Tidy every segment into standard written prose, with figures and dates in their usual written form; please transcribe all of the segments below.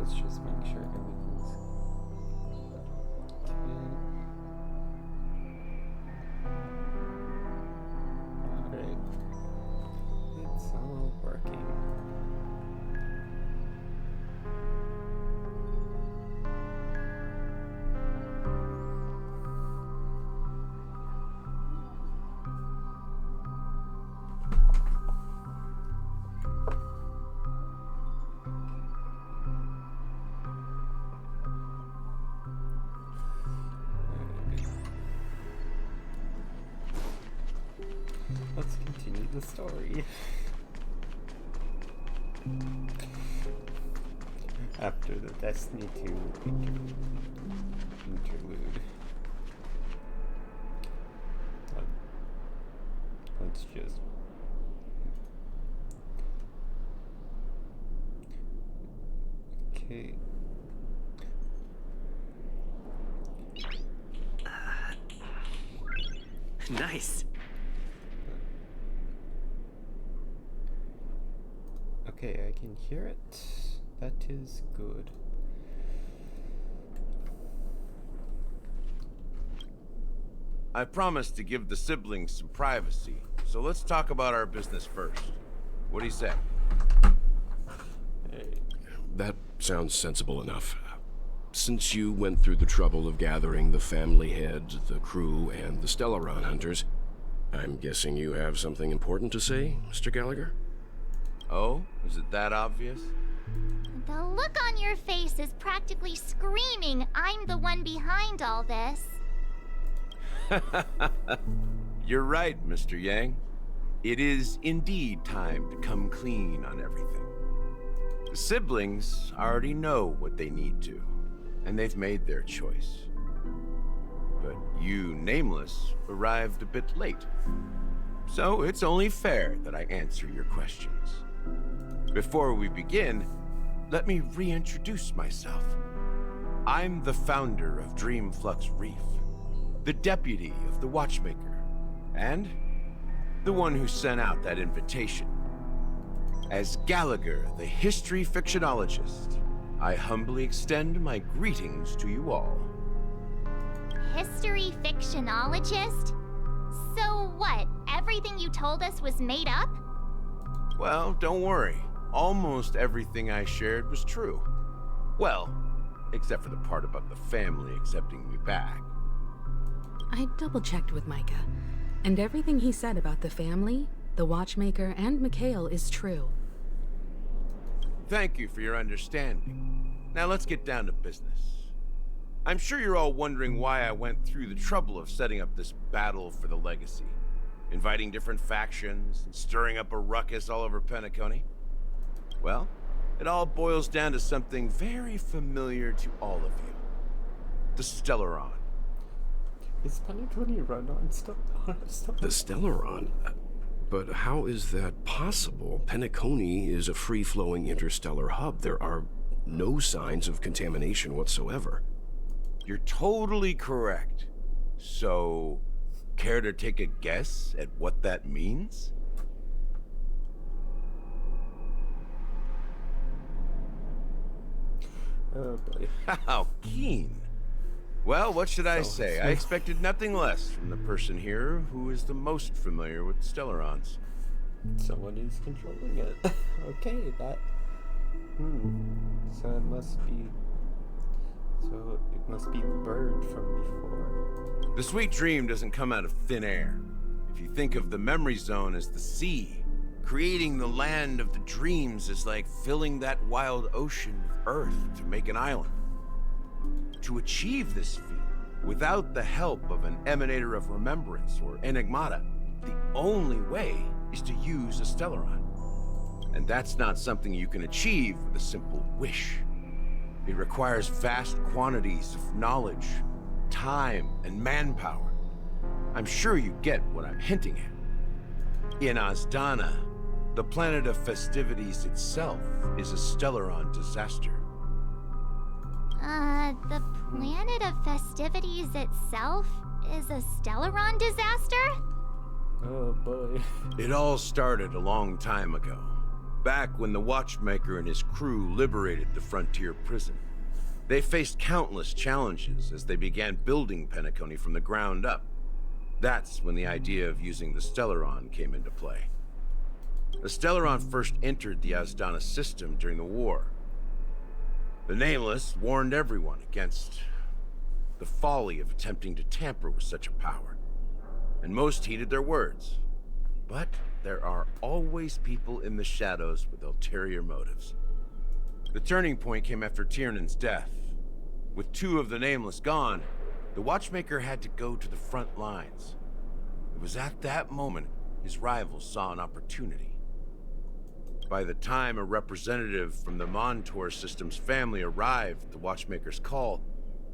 let's just make sure everything's okay. Alright. It's all working. Let's continue the story. After the Destiny 2 interlude. Let's just... Okay. Nice. Okay, I can hear it. That is good. I promised to give the siblings some privacy, so let's talk about our business first. What do you say? Hey. That sounds sensible enough. Since you went through the trouble of gathering the family head, the crew, and the Stellaron hunters, I'm guessing you have something important to say, Mr. Gallagher? Oh, is it that obvious? The look on your face is practically screaming, I'm the one behind all this. You're right, Mr. Yang. It is indeed time to come clean on everything. The siblings already know what they need to, and they've made their choice. But you, Nameless, arrived a bit late. So it's only fair that I answer your questions. Before we begin, let me reintroduce myself. I'm the founder of Dreamflux Reef, the deputy of the Watchmaker, and the one who sent out that invitation. As Gallagher, the history fictionologist, I humbly extend my greetings to you all. History fictionologist? So what, everything you told us was made up? Well, don't worry. Almost everything I shared was true. Well, except for the part about the family accepting me back. I double-checked with Micah, and everything he said about the family, the Watchmaker, and Mikhail is true. Thank you for your understanding. Now let's get down to business. I'm sure you're all wondering why I went through the trouble of setting up this battle for the legacy, inviting different factions and stirring up a ruckus all over Penacony. Well, it all boils down to something very familiar to all of you. The Stellaron. Is Penacony run on stuff? The Stellaron? But how is that possible? Penacony is a free-flowing interstellar hub. There are no signs of contamination whatsoever. You're totally correct. So, care to take a guess at what that means? Oh boy. How keen. Well, what should I say? I expected nothing less from the person here who is the most familiar with Stellarons. Someone is controlling it. Okay, that... So it must be... So it must be the bird from before. The sweet dream doesn't come out of thin air. If you think of the memory zone as the sea, creating the land of the dreams is like filling that wild ocean with earth to make an island. To achieve this feat, without the help of an emanator of remembrance or enigmata, the only way is to use a Stellaron. And that's not something you can achieve with a simple wish. It requires vast quantities of knowledge, time, and manpower. I'm sure you get what I'm hinting at. In Azdana, the planet of festivities itself is a Stellaron disaster. The planet of festivities itself is a Stellaron disaster? Oh boy. It all started a long time ago. back when the Watchmaker and his crew liberated the frontier prison. They faced countless challenges as they began building Penacony from the ground up. That's when the idea of using the Stellaron came into play. The Stellaron first entered the Asdana system during the war. The Nameless warned everyone against the folly of attempting to tamper with such a power, and most heeded their words. But there are always people in the shadows with ulterior motives. The turning point came after Tiernan's death. With 2 of the Nameless gone, the Watchmaker had to go to the front lines. It was at that moment his rivals saw an opportunity. By the time a representative from the Montour Systems family arrived at the Watchmaker's call,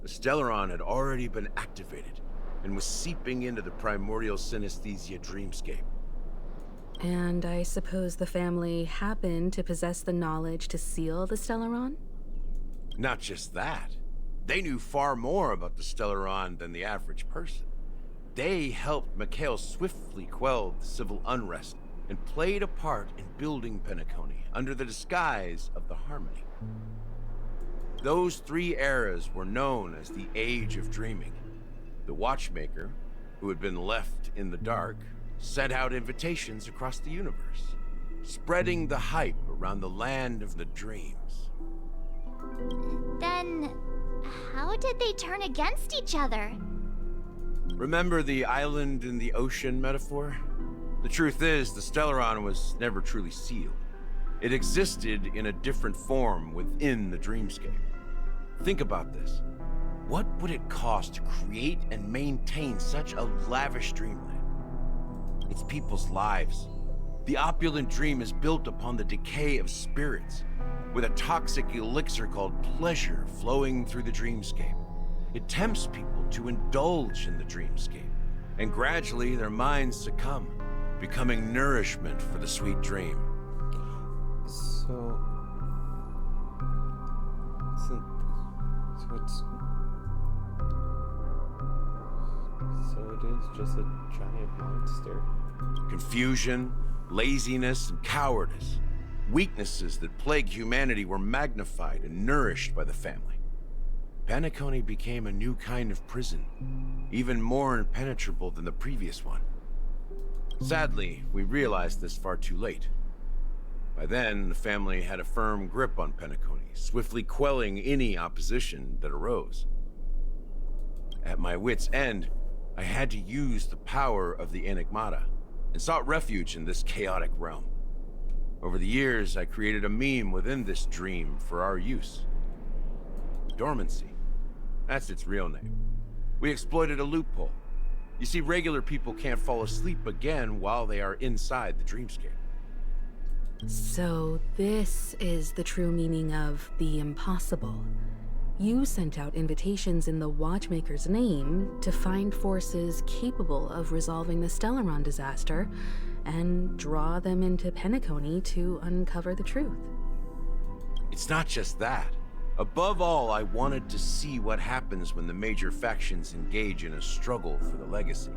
the Stellaron had already been activated and was seeping into the primordial synesthesia dreamscape. And I suppose the family happened to possess the knowledge to seal the Stellaron? Not just that. They knew far more about the Stellaron than the average person. They helped Mikhail swiftly quell the civil unrest and played a part in building Penacony under the disguise of the Harmony. Those 3 eras were known as the Age of Dreaming. The Watchmaker, who had been left in the dark, sent out invitations across the universe, spreading the hype around the land of the dreams. Then, how did they turn against each other? Remember the island in the ocean metaphor? The truth is, the Stellaron was never truly sealed. It existed in a different form within the dreamscape. Think about this. What would it cost to create and maintain such a lavish dreamland? It's people's lives. The opulent dream is built upon the decay of spirits, with a toxic elixir called pleasure flowing through the dreamscape. It tempts people to indulge in the dreamscape, and gradually their minds succumb, becoming nourishment for the sweet dream. So it is just a giant monster. Confusion, laziness, and cowardice, weaknesses that plague humanity, were magnified and nourished by the family. Penacony became a new kind of prison, even more impenetrable than the previous one. Sadly, we realized this far too late. By then, the family had a firm grip on Penacony, swiftly quelling any opposition that arose. At my wit's end, I had to use the power of the Enigmata, and sought refuge in this chaotic realm. Over the years, I created a meme within this dream for our use. Dormancy. That's its real name. We exploited a loophole. You see, regular people can't fall asleep again while they are inside the dreamscape. So this is the true meaning of the impossible. You sent out invitations in the Watchmaker's name to find forces capable of resolving the Stellaron disaster and draw them into Penacony to uncover the truth. It's not just that. Above all, I wanted to see what happens when the major factions engage in a struggle for the legacy.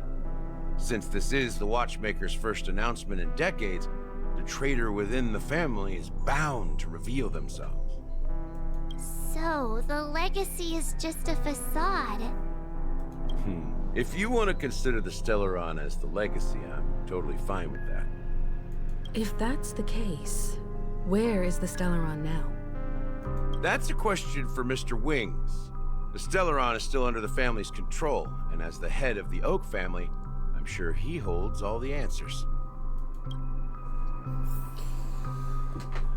Since this is the Watchmaker's first announcement in decades, the traitor within the family is bound to reveal themselves. So, the legacy is just a facade. If you want to consider the Stellaron as the legacy, I'm totally fine with that. If that's the case, where is the Stellaron now? That's a question for Mr. Wings. The Stellaron is still under the family's control, and as the head of the Oak family, I'm sure he holds all the answers.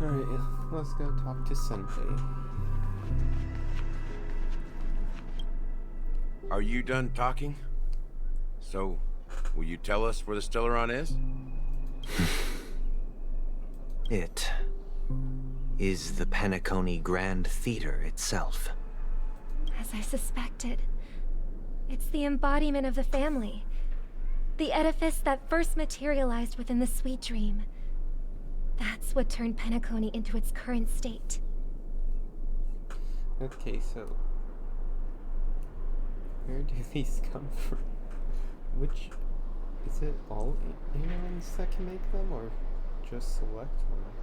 Alright, let's go talk to Senpei. Are you done talking? So, will you tell us where the Stellaron is? It is the Penacony Grand Theater itself. As I suspected, it's the embodiment of the family. The edifice that first materialized within the Sweet Dream. That's what turned Penacony into its current state. Okay, so where do these come from? Which is it all aliens that can make them, or just select one?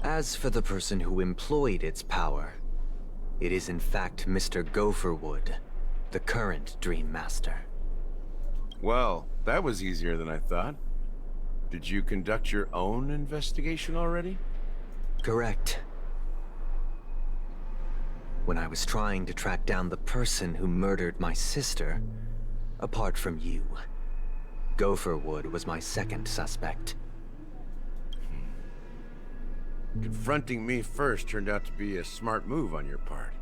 As for the person who employed its power, it is in fact Mr. Gopherwood, the current Dream Master. Well, that was easier than I thought. Did you conduct your own investigation already? Correct. When I was trying to track down the person who murdered my sister, apart from you, Gopherwood was my second suspect. Confronting me first turned out to be a smart move on your part.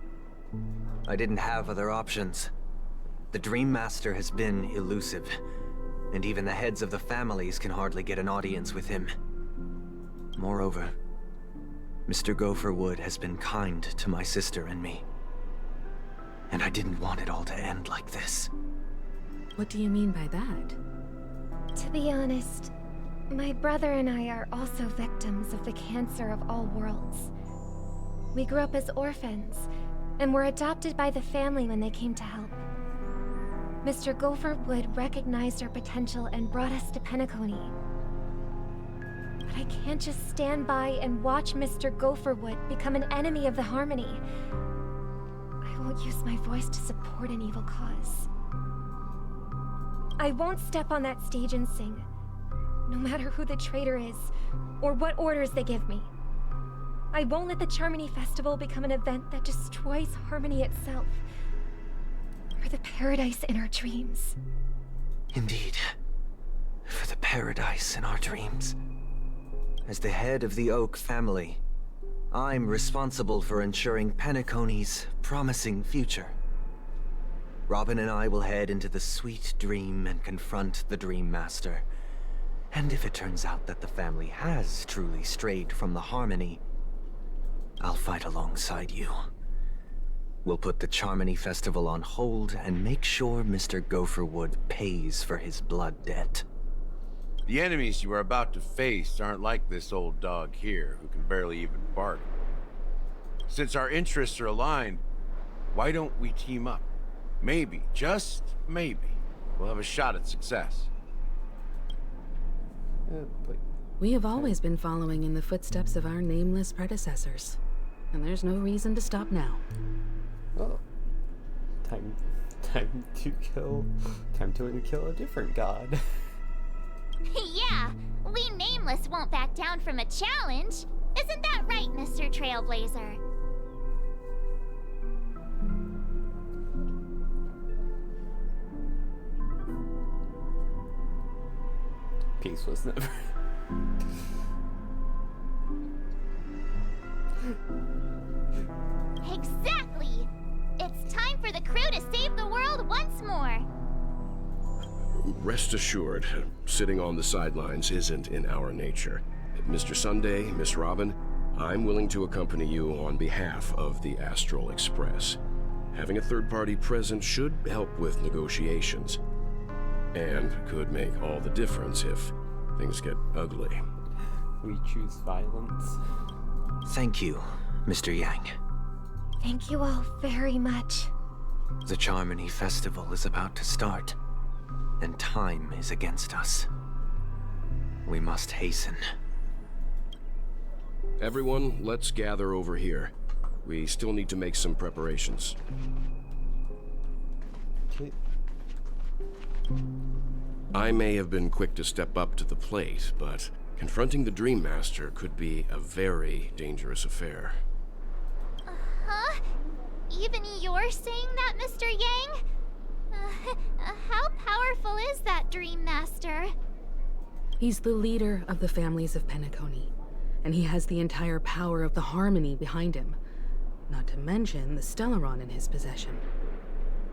I didn't have other options. The Dream Master has been elusive, and even the heads of the families can hardly get an audience with him. Moreover, Mr. Gopherwood has been kind to my sister and me. And I didn't want it all to end like this. What do you mean by that? To be honest, my brother and I are also victims of the cancer of all worlds. We grew up as orphans, and were adopted by the family when they came to help. Mr. Gopherwood recognized our potential and brought us to Penacony. But I can't just stand by and watch Mr. Gopherwood become an enemy of the Harmony. I won't use my voice to support an evil cause. I won't step on that stage and sing, no matter who the traitor is, or what orders they give me. I won't let the Charmony Festival become an event that destroys Harmony itself, or the paradise in our dreams. Indeed. For the paradise in our dreams. As the head of the Oak family, I'm responsible for ensuring Penacony's promising future. Robin and I will head into the Sweet Dream and confront the Dream Master. And if it turns out that the family has truly strayed from the Harmony, I'll fight alongside you. We'll put the Charmony Festival on hold and make sure Mr. Gopherwood pays for his blood debt. The enemies you are about to face aren't like this old dog here, who can barely even bark. Since our interests are aligned, why don't we team up? Maybe, just maybe, we'll have a shot at success. But We have always been following in the footsteps of our nameless predecessors, and there's no reason to stop now. well, time to kill a different god. Yeah, we Nameless won't back down from a challenge. Isn't that right, Mr. Trailblazer? Peace was never. Exactly! It's time for the crew to save the world once more. Rest assured, sitting on the sidelines isn't in our nature. Mr. Sunday, Miss Robin, I'm willing to accompany you on behalf of the Astral Express. Having a third party present should help with negotiations, and could make all the difference if things get ugly. We choose violence. Thank you, Mr. Yang. Thank you all very much. The Charmony Festival is about to start, and time is against us. We must hasten. Everyone, let's gather over here. We still need to make some preparations. Okay. I may have been quick to step up to the plate, but confronting the Dream Master could be a very dangerous affair. Huh? Even you're saying that, Mr. Yang? How powerful is that Dream Master? He's the leader of the families of Penacony, and he has the entire power of the Harmony behind him, not to mention the Stellaron in his possession.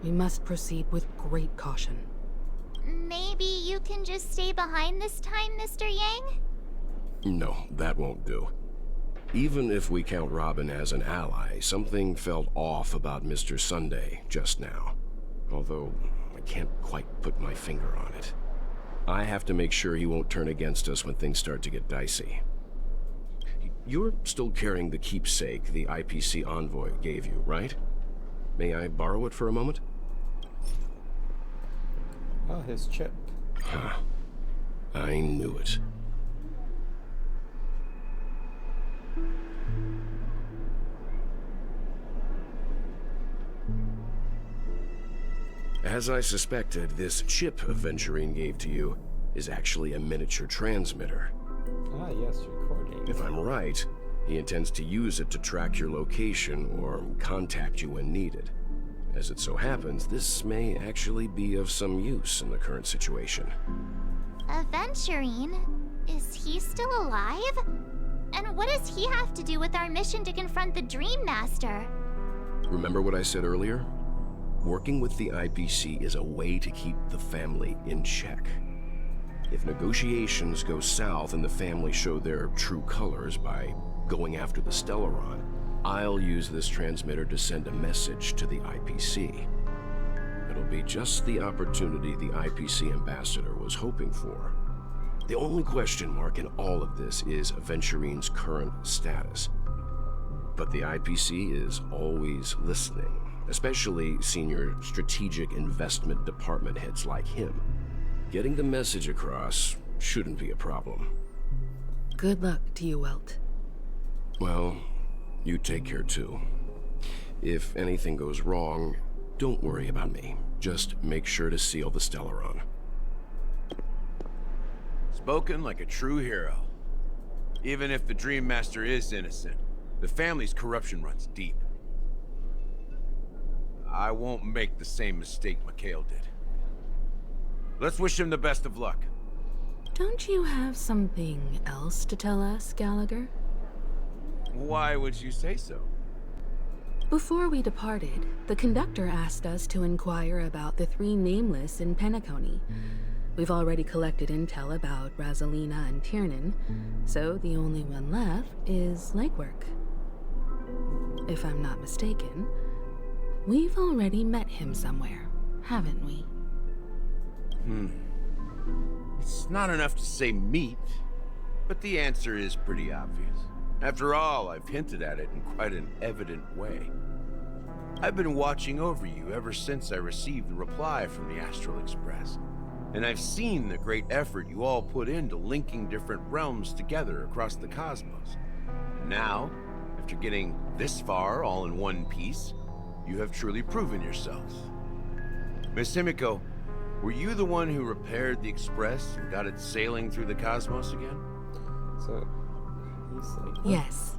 We must proceed with great caution. Maybe you can just stay behind this time, Mr. Yang? No, that won't do. Even if we count Robin as an ally, something felt off about Mr. Sunday just now. Although, I can't quite put my finger on it. I have to make sure he won't turn against us when things start to get dicey. You're still carrying the keepsake the IPC envoy gave you, right? May I borrow it for a moment? Oh, his chip. Huh. I knew it. As I suspected, this chip Aventurine gave to you is actually a miniature transmitter. Ah, yes, recording. If I'm right, he intends to use it to track your location or contact you when needed. As it so happens, this may actually be of some use in the current situation. Aventurine? Is he still alive? And what does he have to do with our mission to confront the Dream Master? Remember what I said earlier? Working with the IPC is a way to keep the family in check. If negotiations go south and the family show their true colors by going after the Stellaron, I'll use this transmitter to send a message to the IPC. It'll be just the opportunity the IPC ambassador was hoping for. The only question mark in all of this is Aventurine's current status. But the IPC is always listening, especially senior strategic investment department heads like him. Getting the message across shouldn't be a problem. Good luck to you, Welt. Well, you take care too. If anything goes wrong, don't worry about me. Just make sure to seal the Stellaron. Spoken like a true hero. Even if the Dream Master is innocent, the family's corruption runs deep. I won't make the same mistake Mikhail did. Let's wish him the best of luck. Don't you have something else to tell us, Gallagher? Why would you say so? Before we departed, the conductor asked us to inquire about the 3 nameless in Penacony. We've already collected intel about Rosalina and Tiernan, so the only one left is legwork. If I'm not mistaken, we've already met him somewhere, haven't we? It's not enough to say meet, but the answer is pretty obvious. After all, I've hinted at it in quite an evident way. I've been watching over you ever since I received the reply from the Astral Express, and I've seen the great effort you all put into linking different realms together across the cosmos. And now, after getting this far all in one piece, you have truly proven yourselves. Miss Himiko, were you the one who repaired the Express and got it sailing through the cosmos again? So, he's like... Yes.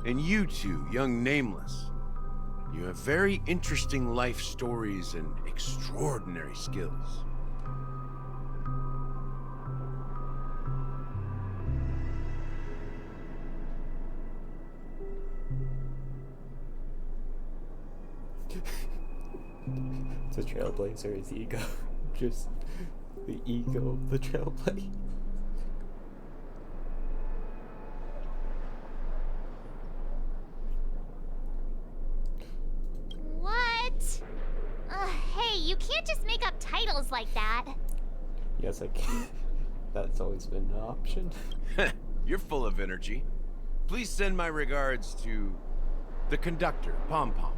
And you two, young Nameless, you have very interesting life stories and extraordinary skills. The Trailblazer is ego. Just the ego of the Trailblazer. What? Hey, you can't just make up titles like that. Yes, I can. That's always been an option. You're full of energy. Please send my regards to the conductor, Pom Pom.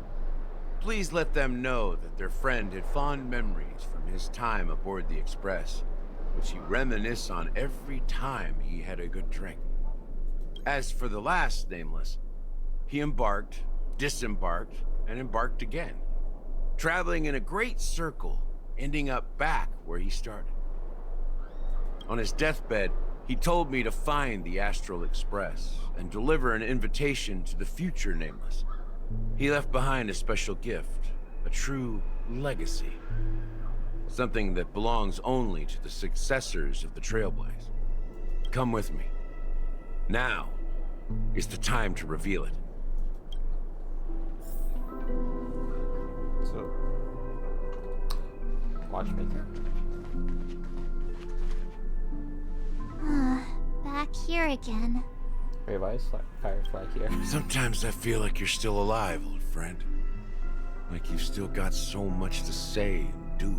Please let them know that their friend had fond memories from his time aboard the Express, which he reminisced on every time he had a good drink. As for the last Nameless, he embarked, disembarked, and embarked again, traveling in a great circle, ending up back where he started. On his deathbed, he told me to find the Astral Express and deliver an invitation to the future Nameless. He left behind a special gift, a true legacy. Something that belongs only to the successors of the Trailblaze. Come with me. Now is the time to reveal it. So, Watchmaker. Back here again. Wait, why is Firefly here? Sometimes I feel like you're still alive, old friend. Like you've still got so much to say and do.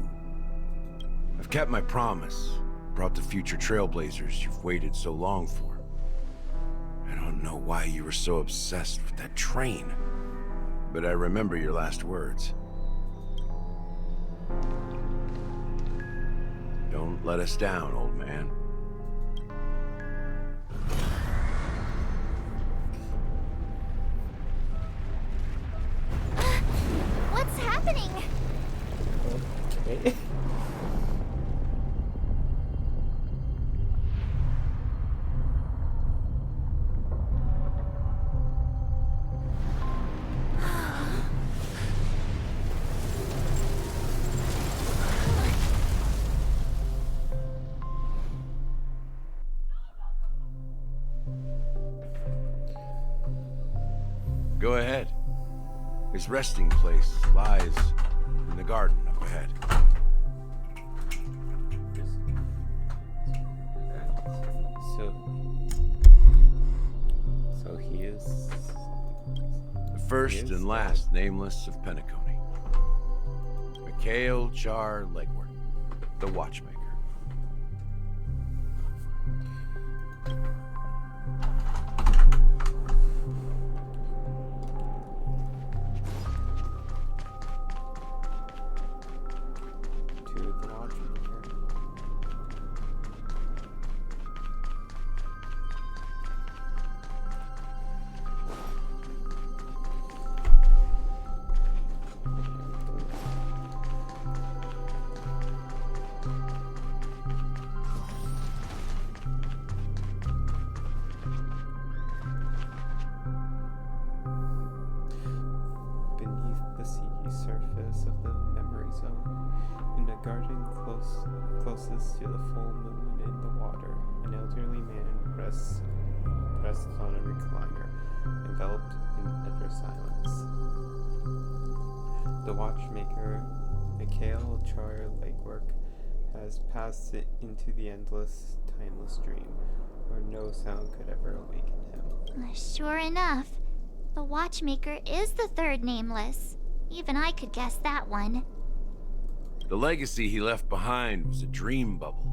I've kept my promise, brought the future Trailblazers you've waited so long for. I don't know why you were so obsessed with that train, but I remember your last words. Don't let us down, old man. What's happening? Go ahead. His resting place lies in the garden up ahead. So he is The first and last nameless of Penacony. Mikhail Char Legworth, the Watchmaker. to the Watchmaker. Beneath the sea surface of the memory zone, in a garden closest to the full moon in the water, an elderly man rests on a recliner, enveloped in utter silence. The watchmaker, Mikhail Char Legwork, has passed it into the endless, timeless dream, where no sound could ever awaken him. Sure enough, the Watchmaker is the third nameless. Even I could guess that one. The legacy he left behind was a dream bubble.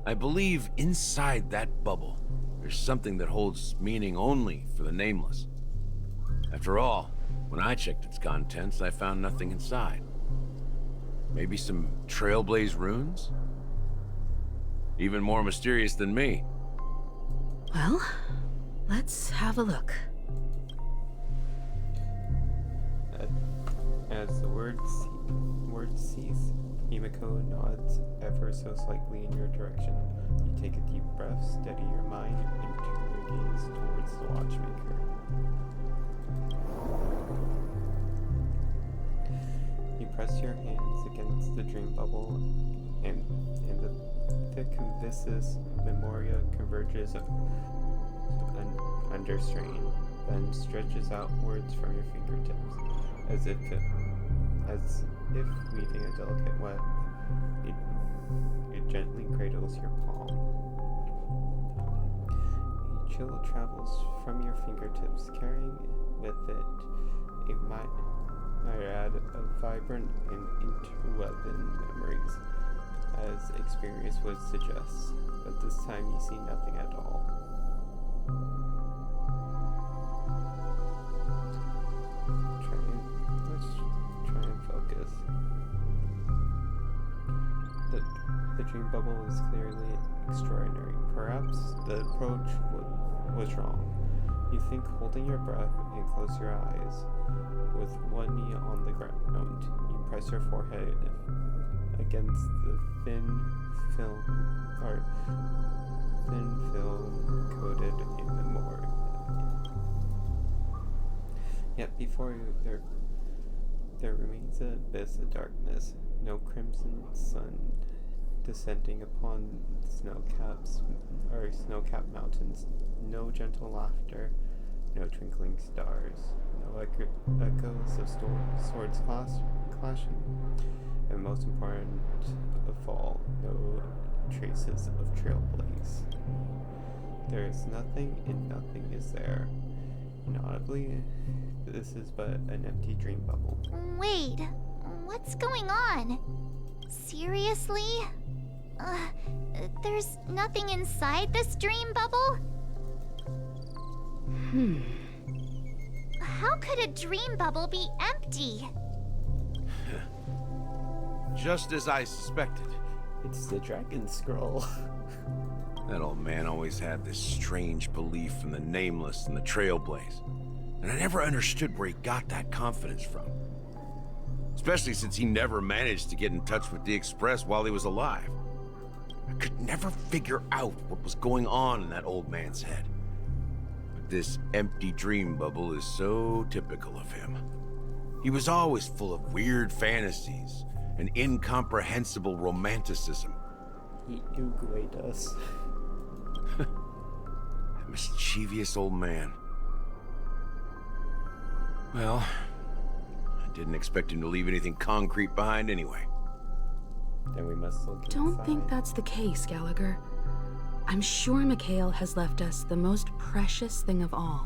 I believe inside that bubble, there's something that holds meaning only for the nameless. After all, when I checked its contents, I found nothing inside. Maybe some Trailblaze runes? Even more mysterious than me. Well, let's have a look. As the words cease, Himiko nods ever so slightly in your direction. You take a deep breath, steady your mind, and turn your gaze towards the Watchmaker. You press your hands against the dream bubble, and the viscous memoria converges under strain, then stretches outwards from your fingertips, as if weaving a delicate web. It gently cradles your palm. A chill travels from your fingertips, carrying with it a myriad of vibrant and interwoven memories, as experience would suggest, but this time you see nothing at all. Let's try and focus. The dream bubble is clearly extraordinary. Perhaps the approach was wrong. You think holding your breath and close your eyes. With one knee on the ground, you press your forehead against the thin film coated in memory. Yet before you there remains an abyss of darkness, no crimson sun descending upon snow-capped mountains, no gentle laughter, no twinkling stars, no echoes of swords clashing, and most important of all, no traces of Trailblaze. There is nothing, and nothing is there. Inaudibly, this is but an empty dream bubble. Wait, what's going on? Seriously? There's nothing inside this dream bubble? How could a dream bubble be empty? Just as I suspected. It's the Dragon Scroll. That old man always had this strange belief in the Nameless and the Trailblaze. And I never understood where he got that confidence from. Especially since he never managed to get in touch with the Express while he was alive. I could never figure out what was going on in that old man's head. But this empty dream bubble is so typical of him. He was always full of weird fantasies and incomprehensible romanticism. He uguayed us. That mischievous old man. Well, I didn't expect him to leave anything concrete behind anyway. Then we must look Don't inside. think that's the case, Gallagher. I'm sure Mikhail has left us the most precious thing of all.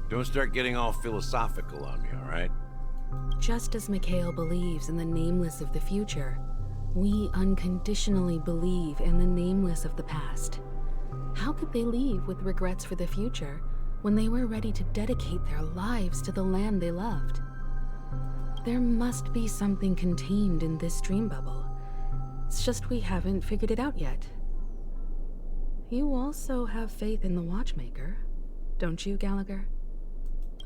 Don't start getting all philosophical on me, all right? Just as Mikhail believes in the nameless of the future, we unconditionally believe in the nameless of the past. How could they leave with regrets for the future when they were ready to dedicate their lives to the land they loved? There must be something contained in this dream bubble. It's just we haven't figured it out yet. You also have faith in the Watchmaker, don't you, Gallagher?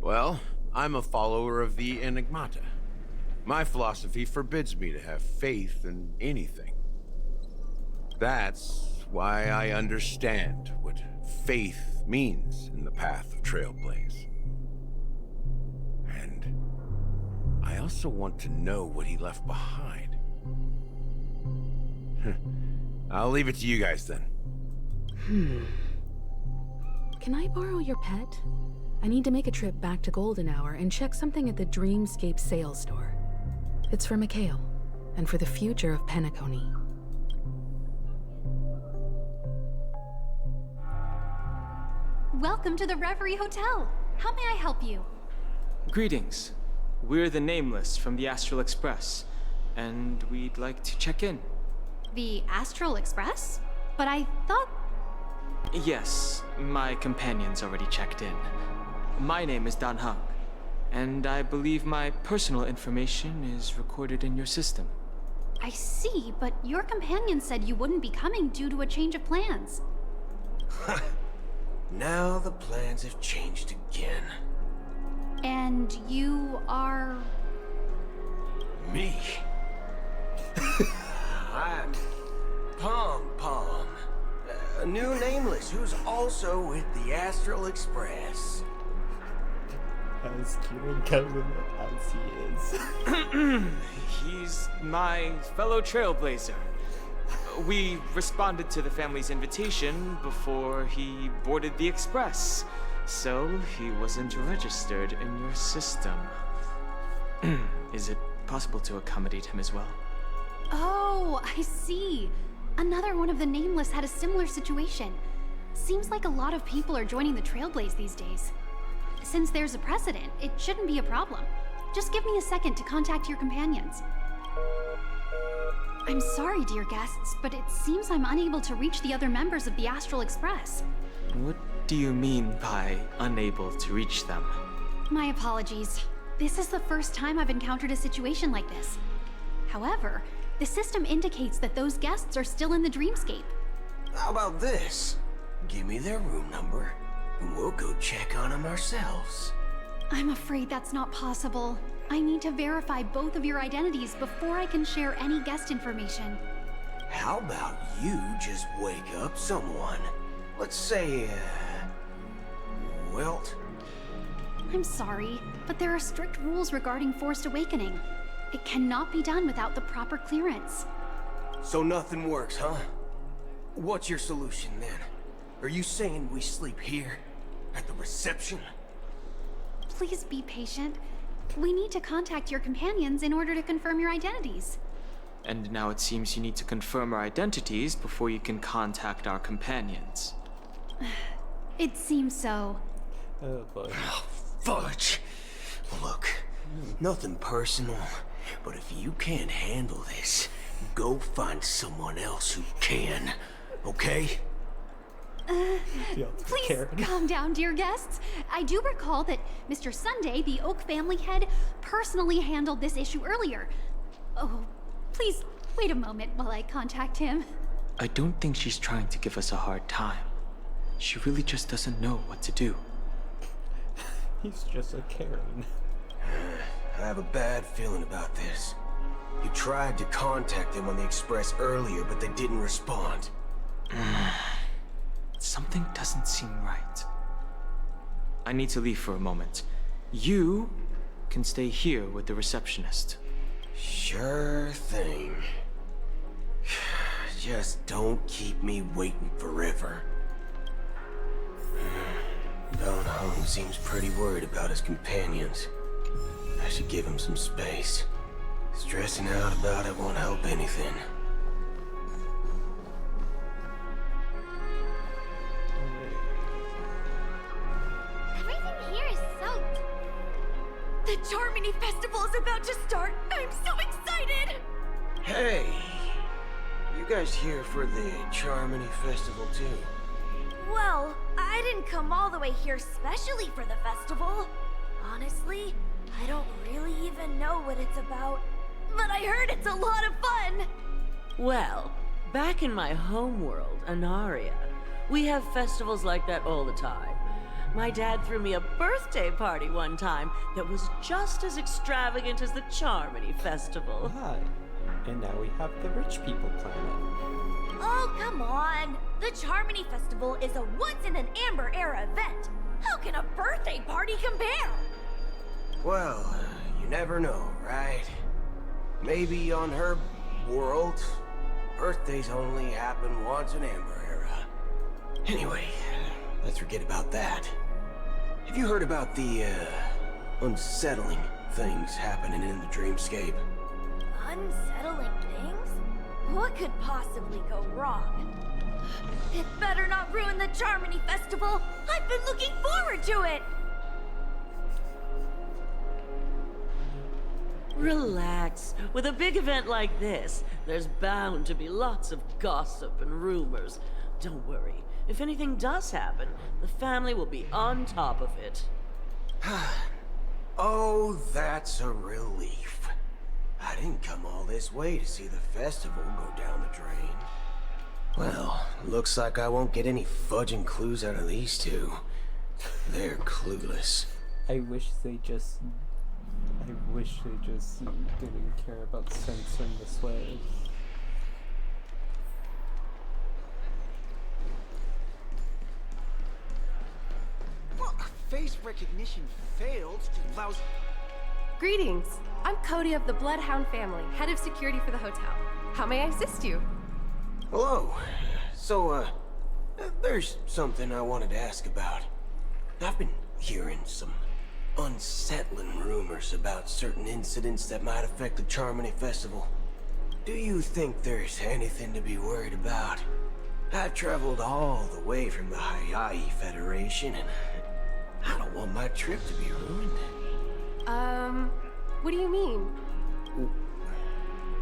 Well, I'm a follower of the Enigmata. My philosophy forbids me to have faith in anything. That's why I understand what faith means in the path of Trailblaze. And I also want to know what he left behind. I'll leave it to you guys then. Can I borrow your pet? I need to make a trip back to Golden Hour and check something at the Dreamscape sales store. It's for Mikhail, and for the future of Penacony. Welcome to the Reverie Hotel. How may I help you? Greetings. We're the Nameless from the Astral Express, and we'd like to check in. The Astral Express? But I thought... Yes, my companion's already checked in. My name is Dan Hung, and I believe my personal information is recorded in your system. I see, but your companion said you wouldn't be coming due to a change of plans. Now the plans have changed again. And you are... Me? I'm Pom Pom, a new Nameless who's also with the Astral Express. As cute and cousin as he is. He's my fellow trailblazer. We responded to the family's invitation before he boarded the express, so he wasn't registered in your system. Is it possible to accommodate him as well? Oh, I see. Another one of the Nameless had a similar situation. Seems like a lot of people are joining the Trailblaze these days. Since there's a precedent, it shouldn't be a problem. Just give me a second to contact your companions. I'm sorry, dear guests, but it seems I'm unable to reach the other members of the Astral Express. What do you mean by unable to reach them? My apologies. This is the first time I've encountered a situation like this. However, the system indicates that those guests are still in the Dreamscape. How about this? Give me their room number, and we'll go check on them ourselves. I'm afraid that's not possible. I need to verify both of your identities before I can share any guest information. How about you just wake up someone? Let's say, Welt? I'm sorry, but there are strict rules regarding forced awakening. It cannot be done without the proper clearance. So nothing works, huh? What's your solution then? Are you saying we sleep here? At the reception? Please be patient. We need to contact your companions in order to confirm your identities. And now it seems you need to confirm our identities before you can contact our companions. It seems so. Oh boy. Fudge! Look, nothing personal, but if you can't handle this, go find someone else who can, okay? Please calm down, dear guests. I do recall that Mr. Sunday, the Oak family head, personally handled this issue earlier. Oh, please wait a moment while I contact him. I don't think she's trying to give us a hard time. She really just doesn't know what to do. He's just a Karen. I have a bad feeling about this. You tried to contact them on the Express earlier, but they didn't respond. Something doesn't seem right. I need to leave for a moment. You can stay here with the receptionist. Sure thing. Just don't keep me waiting forever. Don Hung seems pretty worried about his companions. I should give him some space. Stressing out about it won't help anything. Everything here is so... The Charmony Festival is about to start! I'm so excited! Hey! You guys here for the Charmony Festival too? Well, I didn't come all the way here specially for the festival. Honestly, I don't really even know what it's about. But I heard it's a lot of fun! Well, back in my homeworld, Anaria, we have festivals like that all the time. My dad threw me a birthday party one time that was just as extravagant as the Charmony Festival. Hi. And now we have the Rich People Planet. Oh, come on! The Charmony Festival is a once-in-an-Amber-era event. How can a birthday party compare? Well, you never know, right? Maybe on her world, birthdays only happen once in Amber Era. Anyway, let's forget about that. Have you heard about the, unsettling things happening in the dreamscape? Unsettling things? What could possibly go wrong? It better not ruin the Charmony Festival! I've been looking forward to it! Relax. With a big event like this, there's bound to be lots of gossip and rumors. Don't worry. If anything does happen, the family will be on top of it. Oh, that's a relief. I didn't come all this way to see the festival go down the drain. Well, looks like I won't get any fudging clues out of these two. They're clueless. I wish they just didn't care about censoring the swears. Well, face recognition failed. Lousy. Greetings. I'm Cody of the Bloodhound family, head of security for the hotel. How may I assist you? Hello. So, there's something I wanted to ask about. I've been hearing some unsettling rumors about certain incidents that might affect the Charmony Festival. Do you think there's anything to be worried about? I've traveled all the way from the Hayahi Federation, and I don't want my trip to be ruined. What do you mean?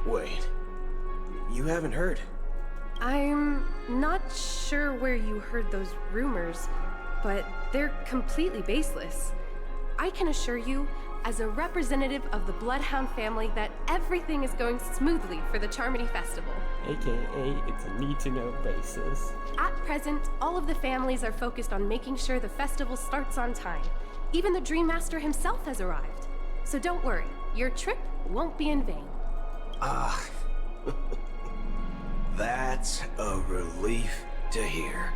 Wait. You haven't heard? I'm not sure where you heard those rumors, but they're completely baseless. I can assure you, as a representative of the Bloodhound family, that everything is going smoothly for the Charmony Festival. AKA, it's a need-to-know basis. At present, all of the families are focused on making sure the festival starts on time. Even the Dream Master himself has arrived. So don't worry, your trip won't be in vain. Ah, that's a relief to hear.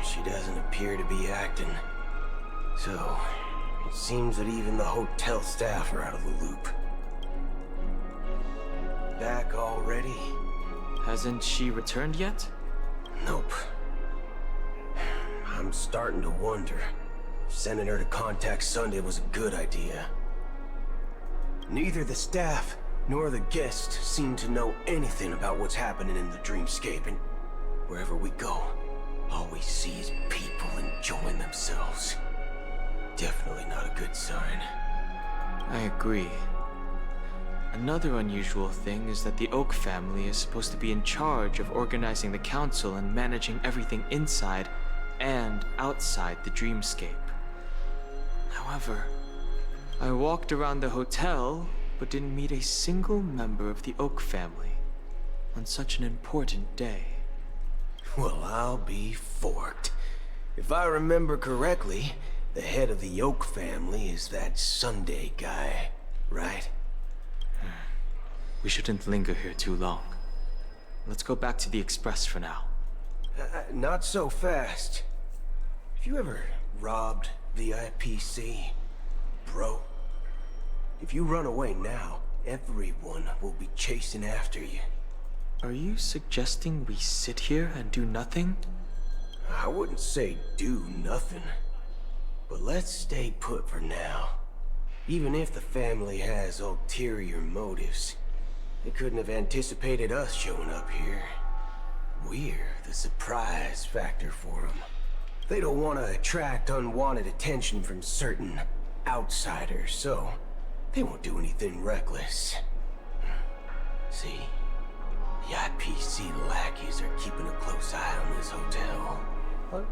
She doesn't appear to be acting. So, it seems that even the hotel staff are out of the loop. Back already? Hasn't she returned yet? Nope. I'm starting to wonder if sending her to contact Sunday was a good idea. Neither the staff nor the guests seem to know anything about what's happening in the dreamscape, and wherever we go, all we see is people enjoying themselves. Definitely not a good sign. I agree. Another unusual thing is that the Oak family is supposed to be in charge of organizing the council and managing everything inside and outside the dreamscape. However, I walked around the hotel, but didn't meet a single member of the Oak family on such an important day. Well, I'll be forked. If I remember correctly, the head of the Oak family is that Sunday guy, right? We shouldn't linger here too long. Let's go back to the Express for now. Not so fast. Have you ever robbed the IPC, bro? If you run away now, everyone will be chasing after you. Are you suggesting we sit here and do nothing? I wouldn't say do nothing. But let's stay put for now. Even if the family has ulterior motives, they couldn't have anticipated us showing up here. We're the surprise factor for them. They don't want to attract unwanted attention from certain outsiders, so they won't do anything reckless. See, the IPC lackeys are keeping a close eye on this hotel. But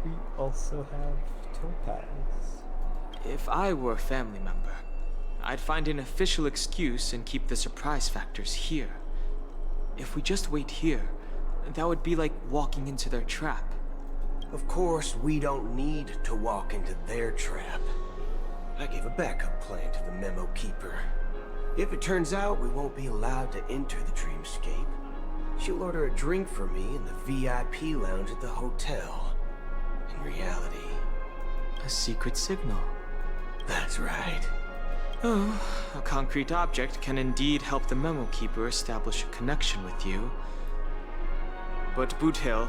we also have Topaz. If I were a family member, I'd find an official excuse and keep the surprise factors here. If we just wait here, that would be like walking into their trap. Of course, we don't need to walk into their trap. I gave a backup plan to the Memo Keeper. If it turns out we won't be allowed to enter the dreamscape, she'll order a drink for me in the VIP lounge at the hotel. In reality... a secret signal. That's right. Oh, a concrete object can indeed help the Memo Keeper establish a connection with you. But Boot Hill,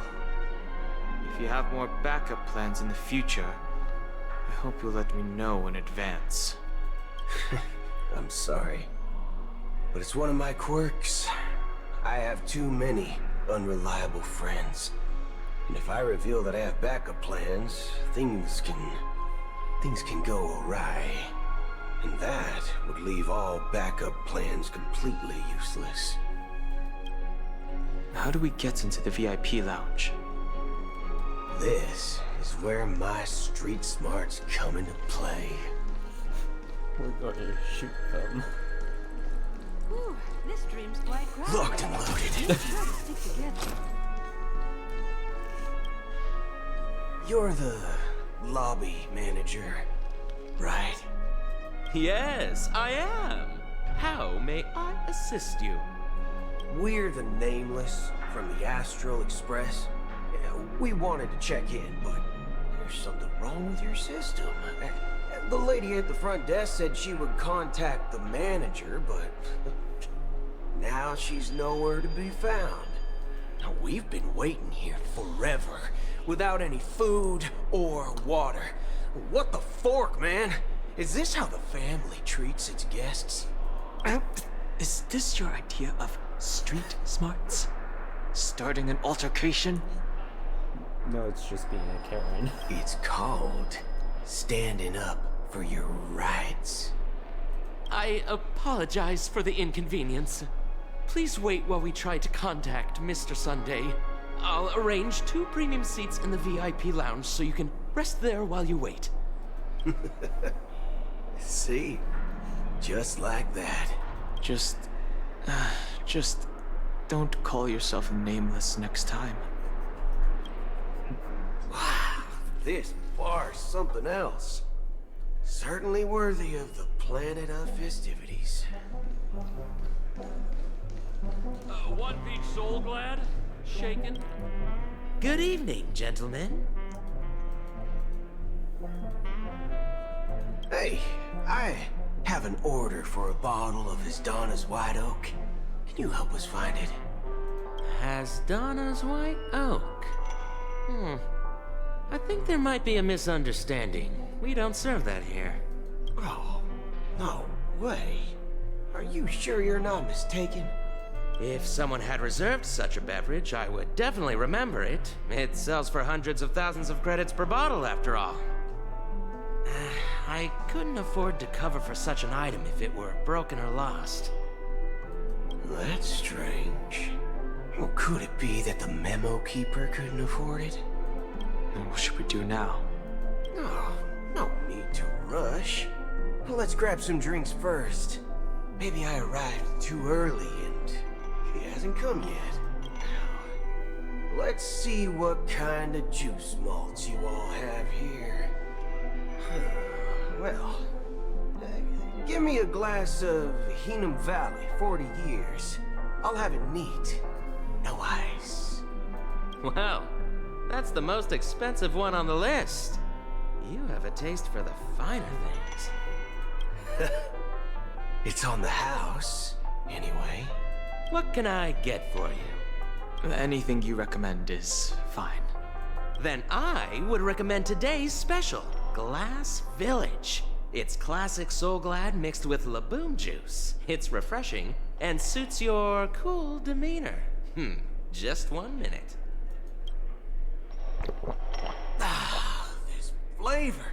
if you have more backup plans in the future, I hope you'll let me know in advance. I'm sorry, but it's one of my quirks. I have too many unreliable friends. And if I reveal that I have backup plans, things can go awry. And that would leave all backup plans completely useless. How do we get into the VIP lounge? This is where my street smarts come into play. We're going to shoot them. Ooh, this dream's quite crowded. Locked and loaded. You're the lobby manager, right? Yes, I am. How may I assist you? We're the Nameless from the Astral Express. We wanted to check in, but there's something wrong with your system. The lady at the front desk said she would contact the manager, but now she's nowhere to be found. Now, we've been waiting here forever, without any food or water. What the fork, man? Is this how the family treats its guests? Is this your idea of street smarts? Starting an altercation? No, it's just being a Karen. It's called standing up for your rights. I apologize for the inconvenience. Please wait while we try to contact Mr. Sunday. I'll arrange 2 premium seats in the VIP lounge so you can rest there while you wait. See? Just like that. Just don't call yourself Nameless next time. Wow, this bar's something else. Certainly worthy of the planet of festivities. One Peach Soul Glad? Shaken? Good evening, gentlemen. Hey, I have an order for a bottle of Hasdana's White Oak. Can you help us find it? Hasdana's White Oak? I think there might be a misunderstanding. We don't serve that here. Oh, no way. Are you sure you're not mistaken? If someone had reserved such a beverage, I would definitely remember it. It sells for hundreds of thousands of credits per bottle, after all. I couldn't afford to cover for such an item if it were broken or lost. That's strange. Well, could it be that the Memo Keeper couldn't afford it? And what should we do now? Oh, no need to rush. Let's grab some drinks first. Maybe I arrived too early and he hasn't come yet. Let's see what kind of juice malts you all have here. Well, give me a glass of Heenum Valley, 40 years. I'll have it neat. No ice. Wow, that's the most expensive one on the list. You have a taste for the finer things. It's on the house, anyway. What can I get for you? Anything you recommend is fine. Then I would recommend today's special, Glass Village. It's classic Soul Glad mixed with Laboom juice. It's refreshing and suits your cool demeanor. Just 1 minute. Ah, this flavor.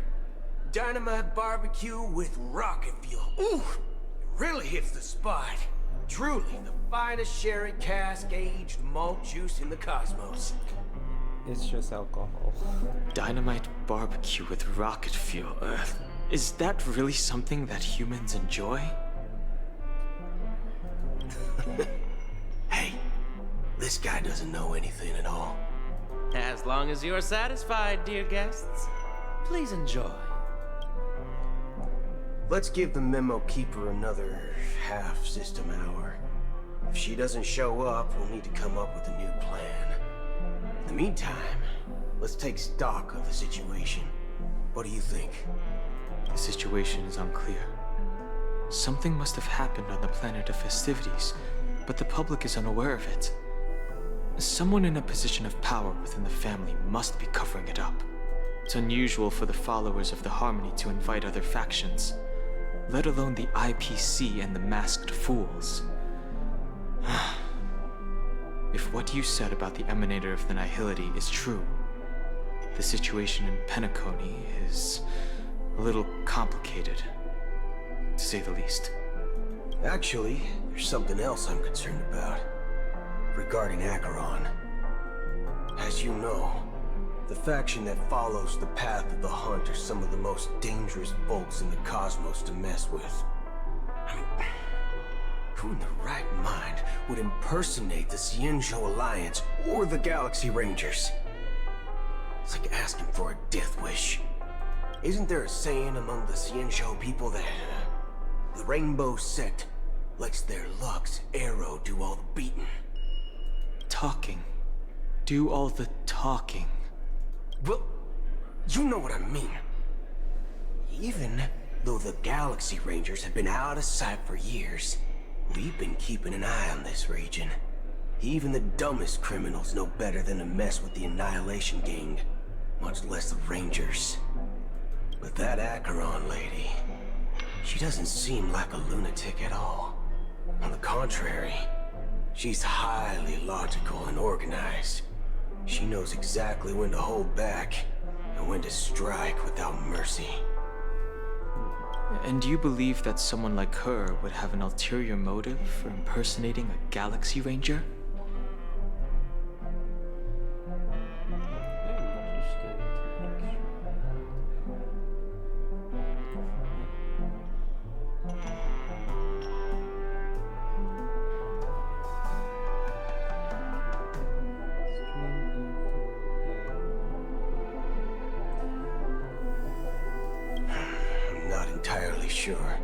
Dynamite barbecue with rocket fuel. Ooh, it really hits the spot. Truly the finest sherry cask aged malt juice in the cosmos. It's just alcohol. Dynamite barbecue with rocket fuel. Is that really something that humans enjoy? Hey, this guy doesn't know anything at all. As long as you're satisfied, dear guests, please enjoy. Let's give the memo keeper another half-system hour. If she doesn't show up, we'll need to come up with a new plan. In the meantime, let's take stock of the situation. What do you think? The situation is unclear. Something must have happened on the planet of festivities, but the public is unaware of it. Someone in a position of power within the family must be covering it up. It's unusual for the followers of the Harmony to invite other factions, let alone the IPC and the Masked Fools. If what you said about the Emanator of the Nihility is true, the situation in Penacony is a little complicated, to say the least. Actually, there's something else I'm concerned about. Regarding Acheron. As you know, the faction that follows the path of the Hunt are some of the most dangerous folks in the cosmos to mess with. I mean, who in the right mind would impersonate the Xianzhou Alliance or the Galaxy Rangers? It's like asking for a death wish. Isn't there a saying among the Xianzhou people that the Rainbow Sect lets their Lux arrow do all the beating? Talking. Do all the talking. Well, you know what I mean. Even though the Galaxy Rangers have been out of sight for years, we've been keeping an eye on this region. Even the dumbest criminals know better than to mess with the Annihilation Gang, much less the Rangers. But that Acheron lady, she doesn't seem like a lunatic at all. On the contrary, she's highly logical and organized. She knows exactly when to hold back and when to strike without mercy. And do you believe that someone like her would have an ulterior motive for impersonating a Galaxy Ranger? Sure,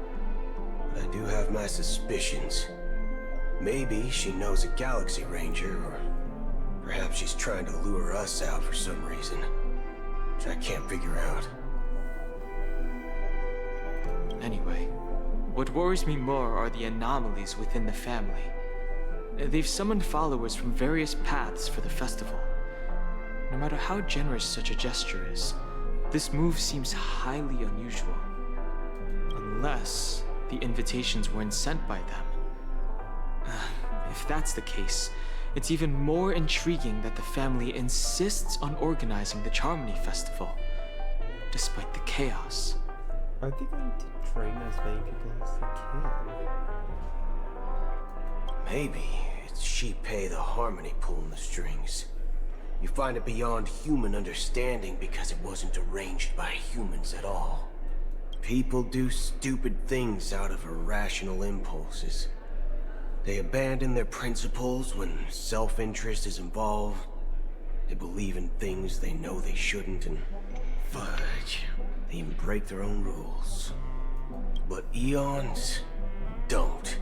but I do have my suspicions. Maybe she knows a Galaxy Ranger, or perhaps she's trying to lure us out for some reason, which I can't figure out. Anyway, what worries me more are the anomalies within the family. They've summoned followers from various paths for the festival. No matter how generous such a gesture is, this move seems highly unusual. Unless the invitations weren't sent by them. If that's the case, it's even more intriguing that the family insists on organizing the Charmony Festival, despite the chaos. Are they going to train as many people as they can? Maybe it's Shipei the Harmony pulling the strings. You find it beyond human understanding because it wasn't arranged by humans at all. People do stupid things out of irrational impulses. They abandon their principles when self-interest is involved. They believe in things they know they shouldn't, and fudge, they even break their own rules. But Eons don't.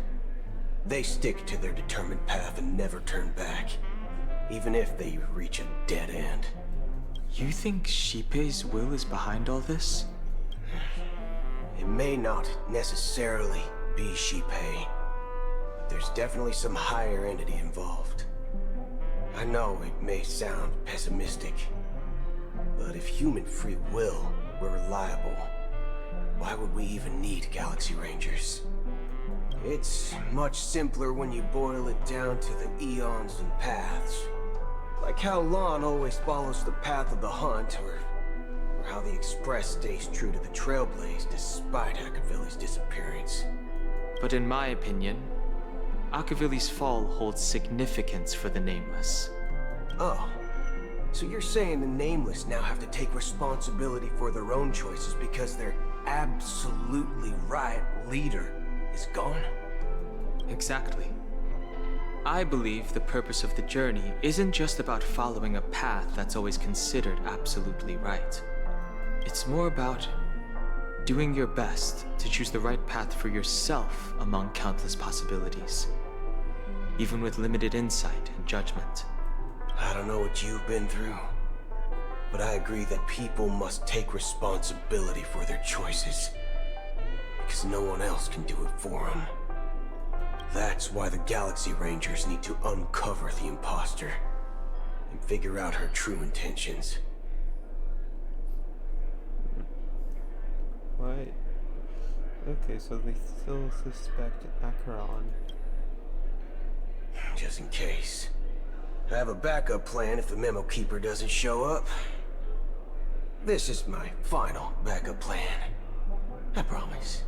They stick to their determined path and never turn back, even if they reach a dead end. You think Shipei's will is behind all this? It may not necessarily be Shipei, but there's definitely some higher entity involved. I know it may sound pessimistic, but if human free will we're reliable, why would we even need Galaxy Rangers? It's much simpler when you boil it down to the eons and paths. Like how Lon always follows the path of the hunt, or how the Express stays true to the Trailblaze despite Akavili's disappearance. But in my opinion, Akavili's fall holds significance for the Nameless. Oh, so you're saying the Nameless now have to take responsibility for their own choices because their absolutely right leader is gone? Exactly. I believe the purpose of the journey isn't just about following a path that's always considered absolutely right. It's more about doing your best to choose the right path for yourself among countless possibilities, even with limited insight and judgment. I don't know what you've been through, but I agree that people must take responsibility for their choices, because no one else can do it for them. That's why the Galaxy Rangers need to uncover the imposter and figure out her true intentions. What? Okay, so they still suspect Acheron. Just in case. I have a backup plan if the Memo Keeper doesn't show up. This is my final backup plan. I promise.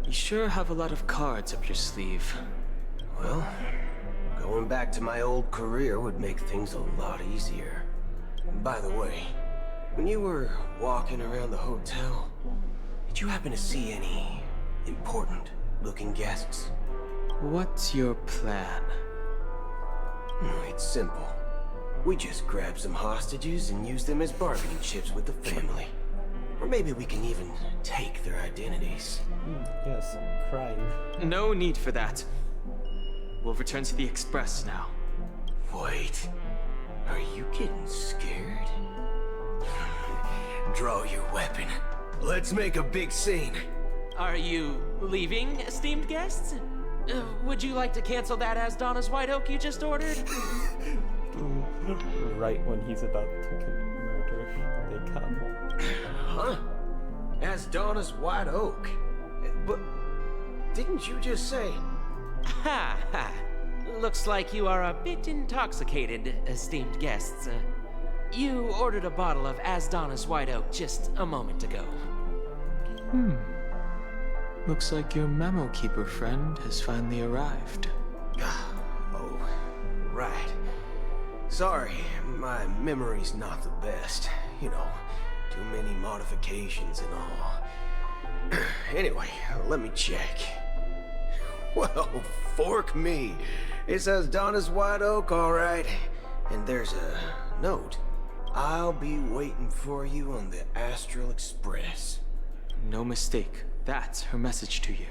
You sure have a lot of cards up your sleeve. Well, going back to my old career would make things a lot easier. By the way, when you were walking around the hotel, did you happen to see any important-looking guests? What's your plan? It's simple. We just grab some hostages and use them as bargaining chips with the family. Or maybe we can even take their identities. Yes, crime. No need for that. We'll return to the Express now. Wait. Are you getting scared? Draw your weapon. Let's make a big scene. Are you leaving, esteemed guests? Would you like to cancel that Asdana's White Oak you just ordered? Right when he's about to commit murder, they come. Huh? Asdana's White Oak? But didn't you just say... Ha ha. Looks like you are a bit intoxicated, esteemed guests. You ordered a bottle of Asdana's White Oak just a moment ago. Looks like your Memo Keeper friend has finally arrived. Oh, right. Sorry, my memory's not the best. You know, too many modifications and all. Anyway, let me check. Well, fork me. It says Donna's White Oak, all right. And there's a note. I'll be waiting for you on the Astral Express. No mistake. That's her message to you.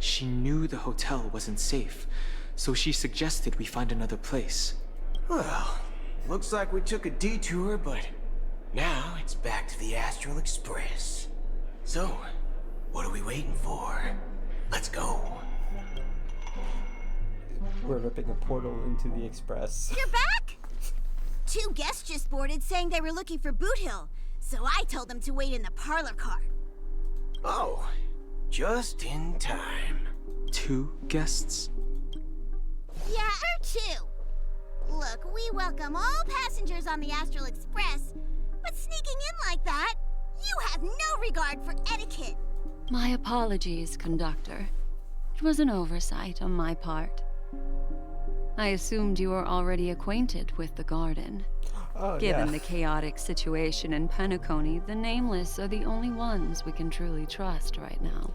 She knew the hotel wasn't safe, so she suggested we find another place. Well, looks like we took a detour, but now it's back to the Astral Express. So, what are we waiting for? Let's go. We're ripping a portal into the Express. You're back? 2 guests just boarded saying they were looking for Boot Hill, so I told them to wait in the parlor car. Oh, just in time. 2 guests? Yeah, or 2. Look, we welcome all passengers on the Astral Express, but sneaking in like that, you have no regard for etiquette. My apologies, conductor. It was an oversight on my part. I assumed you were already acquainted with the garden. Given the chaotic situation in Penacony, the Nameless are the only ones we can truly trust right now.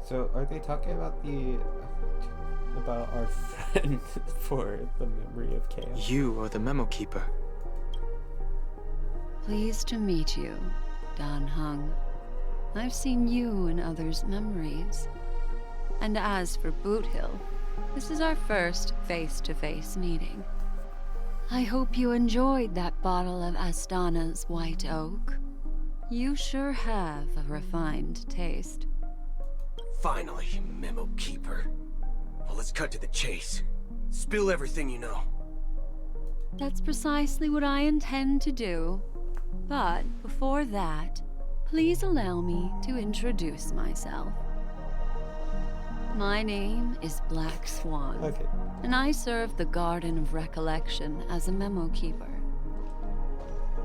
So, are they talking about our friend for the memory of chaos? You are the Memo Keeper. Pleased to meet you, Dan Heng. I've seen you in others' memories. And as for Boot Hill, this is our first face-to-face meeting. I hope you enjoyed that bottle of Astana's White Oak. You sure have a refined taste. Finally, Memo Keeper. Well, let's cut to the chase. Spill everything you know. That's precisely what I intend to do. But before that, please allow me to introduce myself. My name is Black Swan, and I serve the Garden of Recollection as a memo keeper.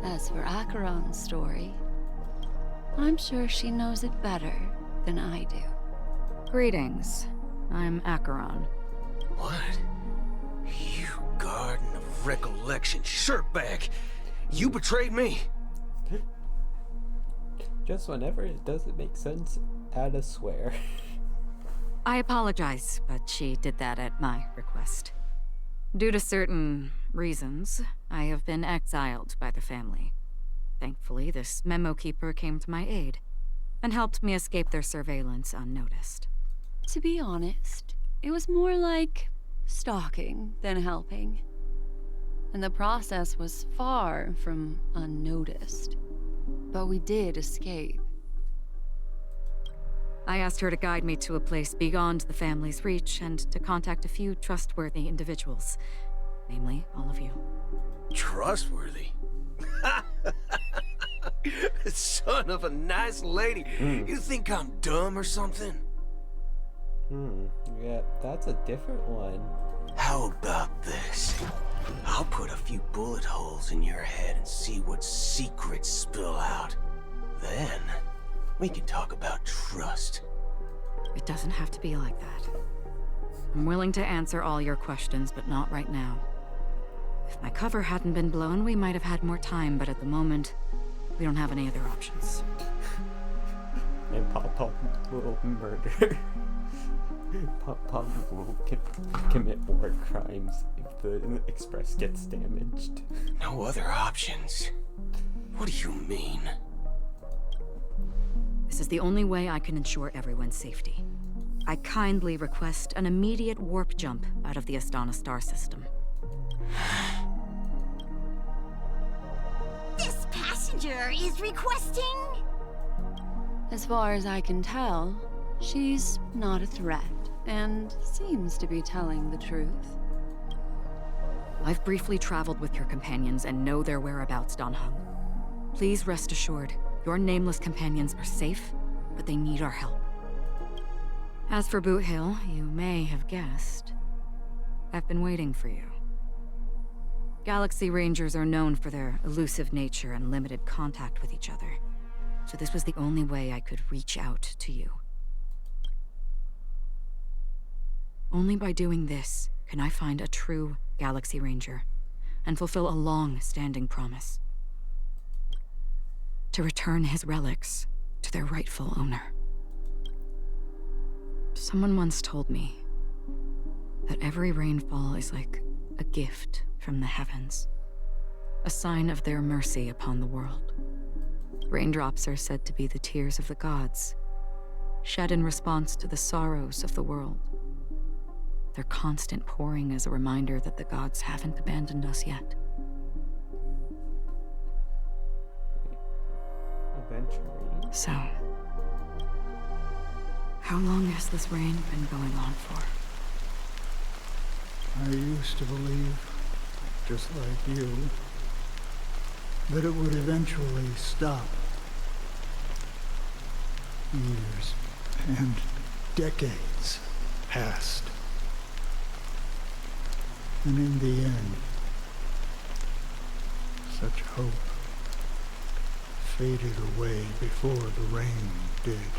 As for Acheron's story, I'm sure she knows it better than I do. Greetings. I'm Acheron. What? You Garden of Recollection shirtbag! You betrayed me! Just whenever it doesn't make sense, add a swear. I apologize, but she did that at my request. Due to certain reasons, I have been exiled by the family. Thankfully, this memo keeper came to my aid and helped me escape their surveillance unnoticed. To be honest, it was more like stalking than helping. And the process was far from unnoticed. But we did escape. I asked her to guide me to a place beyond the family's reach and to contact a few trustworthy individuals. Namely, all of you. Trustworthy? Son of a nice lady. You think I'm dumb or something? Yeah, that's a different one. How about this? I'll put a few bullet holes in your head and see what secrets spill out. Then, we can talk about trust. It doesn't have to be like that. I'm willing to answer all your questions, but not right now. If my cover hadn't been blown, we might have had more time, but at the moment, we don't have any other options. And Pop will murder. Pop will commit war crimes if the Express gets damaged. No other options? What do you mean? This is the only way I can ensure everyone's safety. I kindly request an immediate warp jump out of the Astana star system. This passenger is requesting... As far as I can tell, she's not a threat, and seems to be telling the truth. I've briefly traveled with your companions and know their whereabouts, Dan Heng. Please rest assured, your nameless companions are safe, but they need our help. As for Boot Hill, you may have guessed, I've been waiting for you. Galaxy Rangers are known for their elusive nature and limited contact with each other, so this was the only way I could reach out to you. Only by doing this can I find a true Galaxy Ranger and fulfill a long-standing promise. To return his relics to their rightful owner. Someone once told me that every rainfall is like a gift from the heavens, a sign of their mercy upon the world. Raindrops are said to be the tears of the gods, shed in response to the sorrows of the world. Their constant pouring is a reminder that the gods haven't abandoned us yet. Eventually. So, how long has this rain been going on for? I used to believe, just like you, that it would eventually stop. Years and decades passed. And in the end, such hope faded away before the rain did.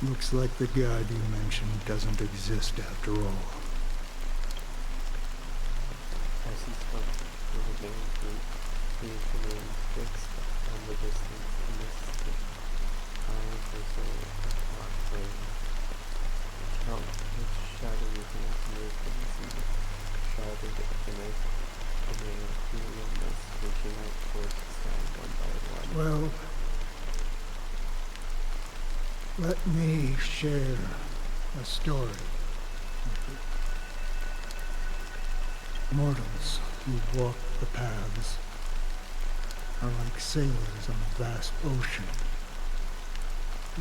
Looks like the god you mentioned doesn't exist after all. As he spoke, the remaining group seemed to remain fixed on the distance in this eyes or so locked flame. Countless shadowy hands moved in the sea, shrouded in an ethereal mist reaching out towards the sky one by one. Well, let me share a story. Mortals who walk the paths are like sailors on a vast ocean,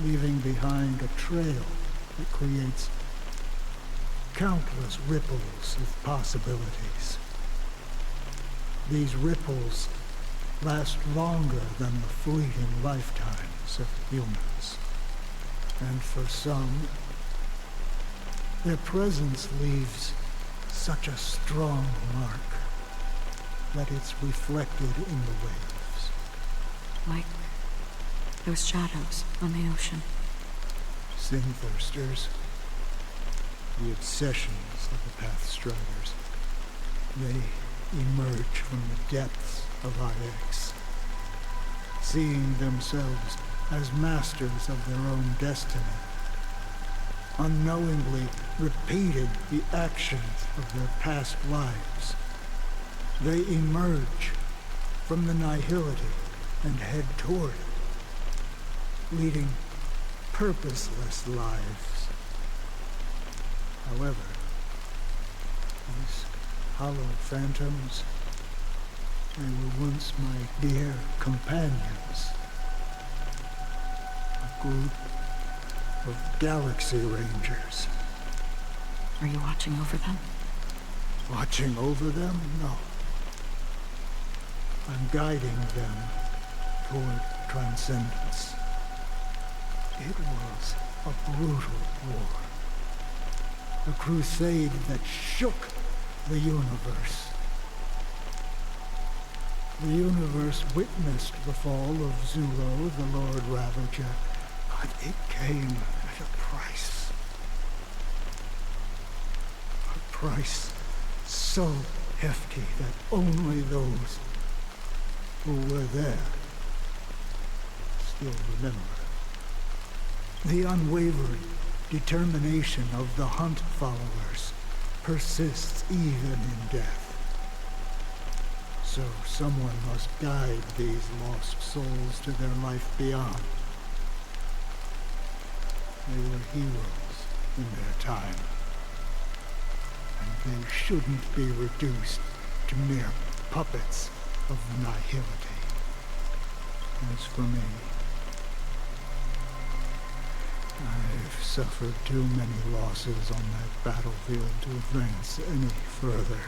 leaving behind a trail that creates countless ripples of possibilities. These ripples last longer than the fleeting lifetimes of humans. And for some, their presence leaves such a strong mark that it's reflected in the waves. Like those shadows on the ocean. Sin-thirsters, the obsessions of the Pathstriders, they emerge from the depths of IX, seeing themselves as masters of their own destiny, unknowingly repeating the actions of their past lives. They emerge from the nihility and head toward it, leading purposeless lives. However, these hollow phantoms, they were once my dear companions. A group of Galaxy Rangers. Are you watching over them? Watching over them? No. I'm guiding them toward transcendence. It was a brutal war. A crusade that shook the universe. The universe witnessed the fall of Zulo, the Lord Ravager, but it came at a price. A price so hefty that only those who were there still remember. The unwavering determination of the Hunt followers persists even in death. So someone must guide these lost souls to their life beyond. They were heroes in their time, and they shouldn't be reduced to mere puppets of nihility. As for me, I've suffered too many losses on that battlefield to advance any further.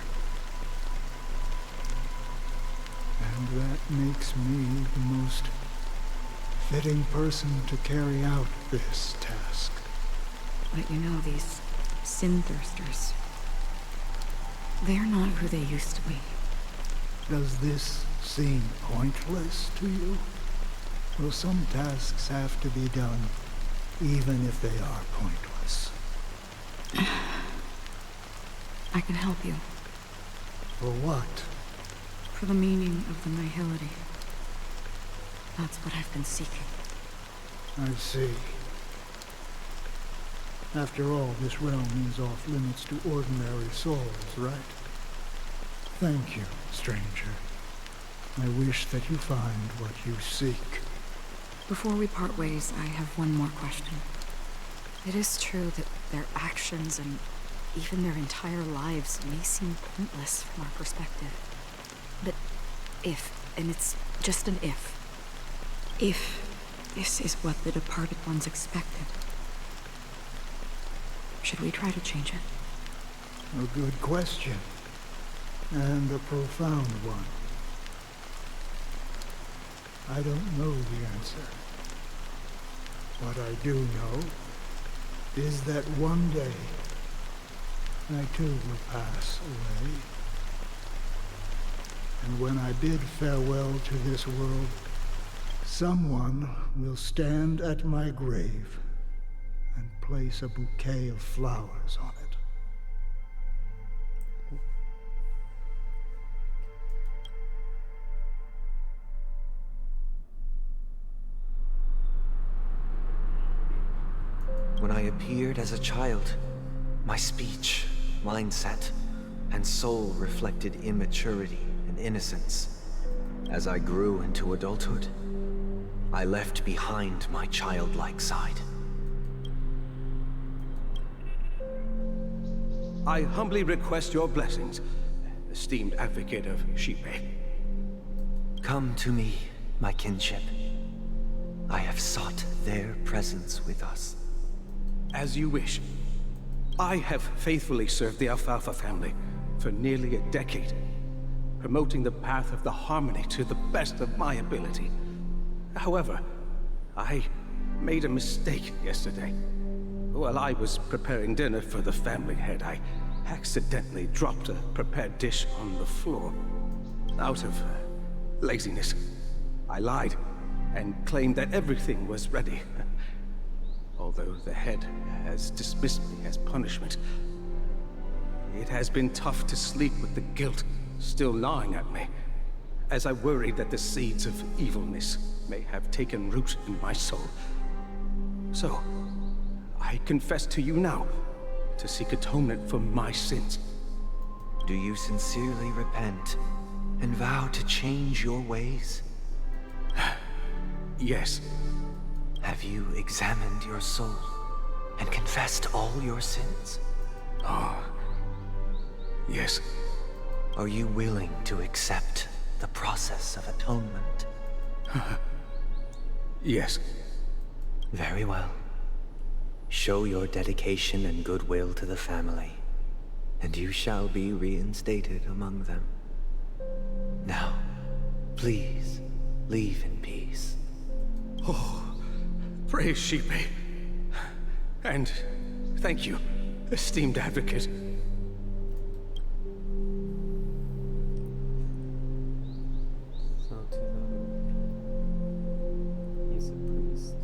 And that makes me the most fitting person to carry out this task. But you know, these Sin-thirsters, they're not who they used to be. Does this seem pointless to you? Well, some tasks have to be done, even if they are pointless. I can help you. For what? For the meaning of the nihility. That's what I've been seeking. I see. After all, this realm is off limits to ordinary souls, right? Thank you, stranger. I wish that you find what you seek. Before we part ways, I have one more question. It is true that their actions and even their entire lives may seem pointless from our perspective. But if, and it's just an if this is what the departed ones expected, should we try to change it? A good question. And a profound one. I don't know the answer. What I do know is that one day I too will pass away. And when I bid farewell to this world, someone will stand at my grave and place a bouquet of flowers on it. When I appeared as a child, my speech, mindset, and soul reflected immaturity and innocence. As I grew into adulthood, I left behind my childlike side. I humbly request your blessings, esteemed advocate of Xipe. Come to me, my kinship. I have sought their presence with us. As you wish. I have faithfully served the Alfalfa family for nearly a decade. promoting the path of the harmony to the best of my ability. However, I made a mistake yesterday. While I was preparing dinner for the family head, I accidentally dropped a prepared dish on the floor. Out of laziness, I lied and claimed that everything was ready. Although the head has dismissed me as punishment, it has been tough to sleep with the guilt still gnawing at me, as I worried that the seeds of evilness may have taken root in my soul. So, I confess to you now to seek atonement for my sins. Do you sincerely repent and vow to change your ways? Yes. Have you examined your soul and confessed all your sins? Oh, yes. Are you willing to accept the process of atonement? Yes. Very well. Show your dedication and goodwill to the family, and you shall be reinstated among them. Now, please, leave in peace. Oh, praise Sheepy. And thank you, esteemed advocate. So to them, he's a priest.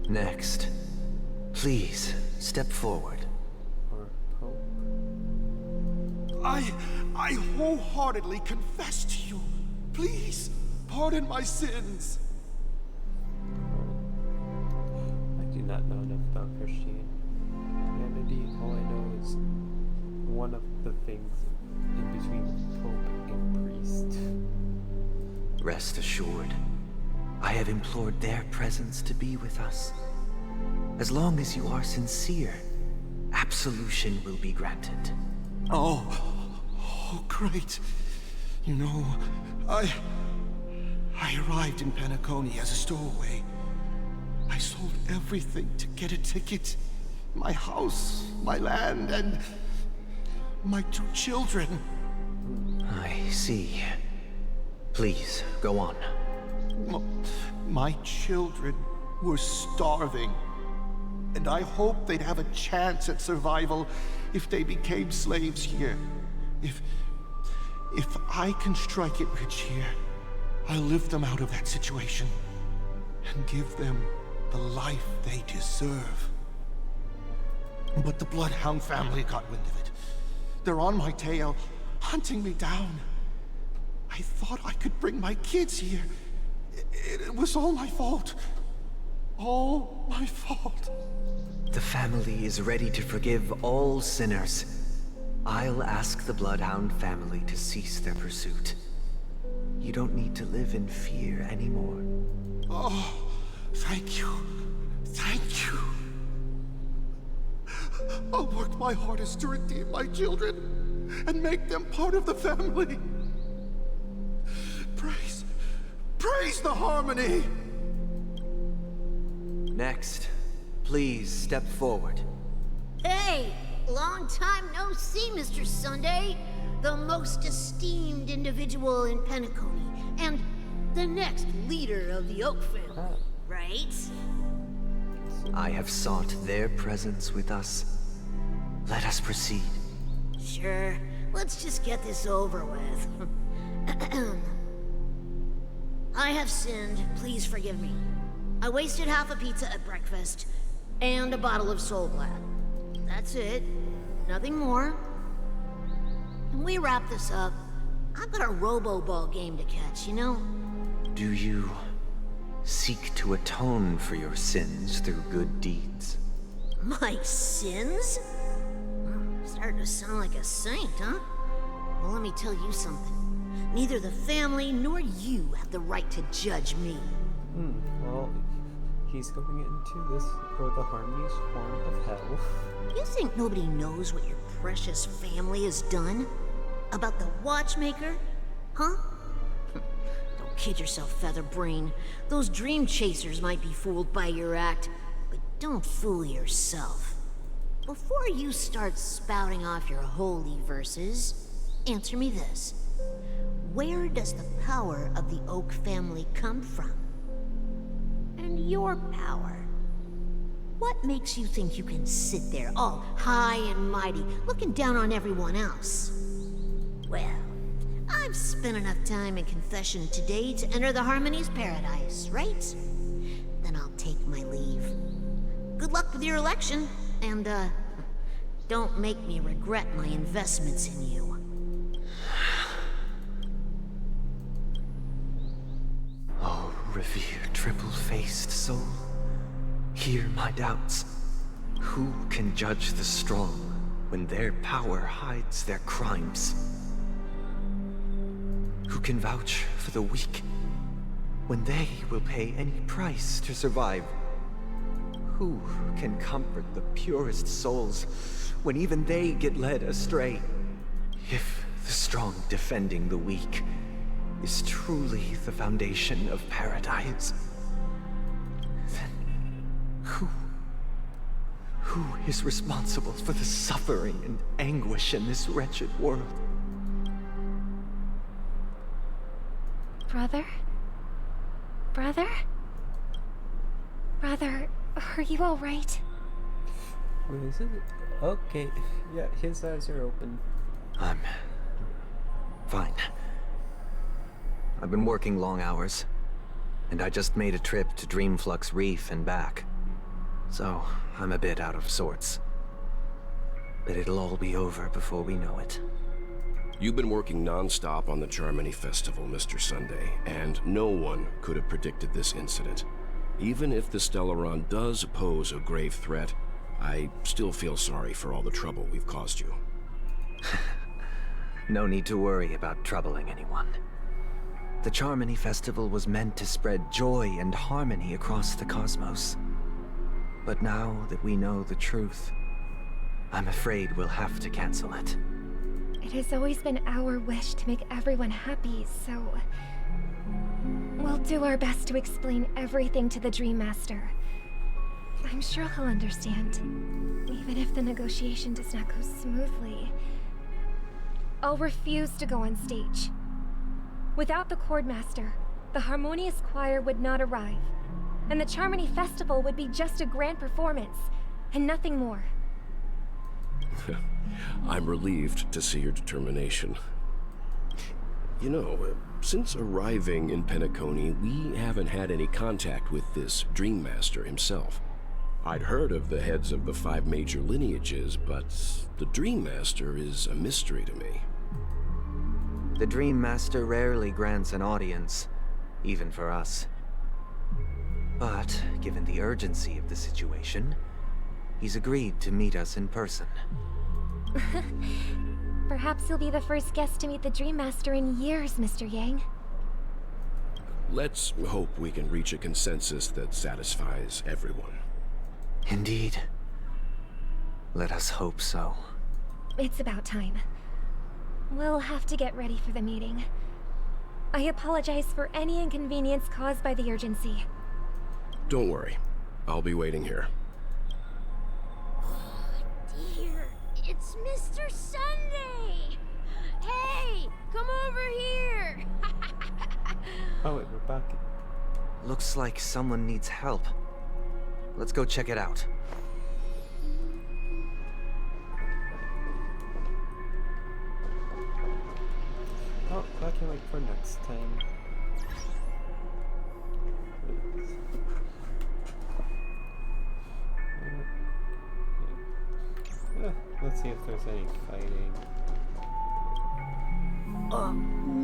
Next, please step forward. Or pope. I wholeheartedly confess to you. Please, pardon my sins. I do not know enough about Christianity. All I know is one of the things in between pope and priest. Rest assured, I have implored their presence to be with us. As long as you are sincere, absolution will be granted. Oh, great. You know, I arrived in Penacony as a stowaway. I sold everything to get a ticket. My house, my land, and my 2 children. I see. Please, go on. My children were starving. And I hoped they'd have a chance at survival if they became slaves here. If I can strike it rich here, I'll lift them out of that situation and give them the life they deserve. But the Bloodhound family got wind of it. They're on my tail, hunting me down. I thought I could bring my kids here. It was all my fault. All my fault. The family is ready to forgive all sinners. I'll ask the Bloodhound family to cease their pursuit. You don't need to live in fear anymore. Oh, thank you. Thank you. I'll work my hardest to redeem my children and make them part of the family. Praise the harmony! Next, please step forward. Hey! Long time no see, Mr. Sunday. The most esteemed individual in Penacony, and the next leader of the Oak family, right? I have sought their presence with us. Let us proceed. Sure. Let's just get this over with. I have sinned. Please forgive me. I wasted half a pizza at breakfast, and a bottle of Soul Glad. That's it. Nothing more. When we wrap this up, I've got a Robo-Ball game to catch, you know? Do you seek to atone for your sins through good deeds? My sins? Starting to sound like a saint, huh? Well, let me tell you something. Neither the family nor you have the right to judge me. Well, he's going into this for the harmony's form of hell. You think nobody knows what your precious family has done? About the watchmaker? Huh? Don't kid yourself, Featherbrain. Those dream chasers might be fooled by your act, but don't fool yourself. Before you start spouting off your holy verses, answer me this. Where does the power of the Oak family come from? And your power? What makes you think you can sit there all high and mighty, looking down on everyone else? Well, I've spent enough time in confession today to enter the Harmony's paradise, right? Then I'll take my leave. Good luck with your election, and, don't make me regret my investments in you. Oh, revered triple-faced soul, hear my doubts. Who can judge the strong when their power hides their crimes? Who can vouch for the weak when they will pay any price to survive? Who can comfort the purest souls when even they get led astray? If the strong defending the weak is truly the foundation of paradise, then who is responsible for the suffering and anguish in this wretched world? Brother? Brother? Brother, are you alright? What is it? Okay, yeah, his eyes are open. I'm fine. I've been working long hours, and I just made a trip to Dreamflux Reef and back. So, I'm a bit out of sorts. But it'll all be over before we know it. You've been working non-stop on the Charmony Festival, Mr. Sunday, and no one could have predicted this incident. Even if the Stellaron does pose a grave threat, I still feel sorry for all the trouble we've caused you. No need to worry about troubling anyone. The Charmony Festival was meant to spread joy and harmony across the cosmos. But now that we know the truth, I'm afraid we'll have to cancel it. It has always been our wish to make everyone happy, so... we'll do our best to explain everything to the Dream Master. I'm sure he'll understand, even if the negotiation does not go smoothly. I'll refuse to go on stage. Without the Chord Master, the Harmonious Choir would not arrive, and the Charmony Festival would be just a grand performance, and nothing more. I'm relieved to see your determination. You know, since arriving in Penacony, we haven't had any contact with this Dream Master himself. I'd heard of the heads of the 5 major lineages, but the Dream Master is a mystery to me. The Dream Master rarely grants an audience, even for us. But, given the urgency of the situation, he's agreed to meet us in person. Perhaps you'll be the first guest to meet the Dream Master in years, Mr. Yang. Let's hope we can reach a consensus that satisfies everyone. Indeed. Let us hope so. It's about time. We'll have to get ready for the meeting. I apologize for any inconvenience caused by the urgency. Don't worry. I'll be waiting here. Dear, it's Mr. Sunday! Hey, come over here! Oh, wait, we're back. Looks like someone needs help. Let's go check it out. Oh, I can wait for next time. Let's see if there's any fighting.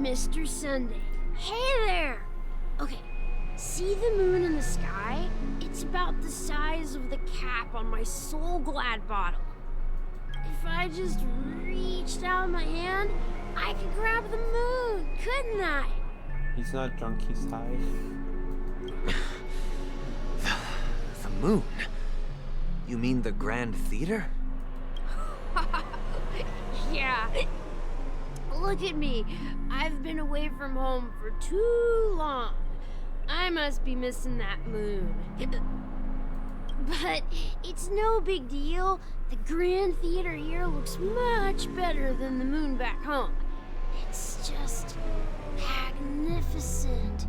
Mr. Sunday. Hey there! Okay, see the moon in the sky? It's about the size of the cap on my Soul Glad bottle. If I just reached out my hand, I could grab the moon, couldn't I? He's not drunk, he's high. The moon? You mean the Grand Theater? Yeah. Look at me. I've been away from home for too long. I must be missing that moon. But it's no big deal. The Grand Theater here looks much better than the moon back home. It's just magnificent.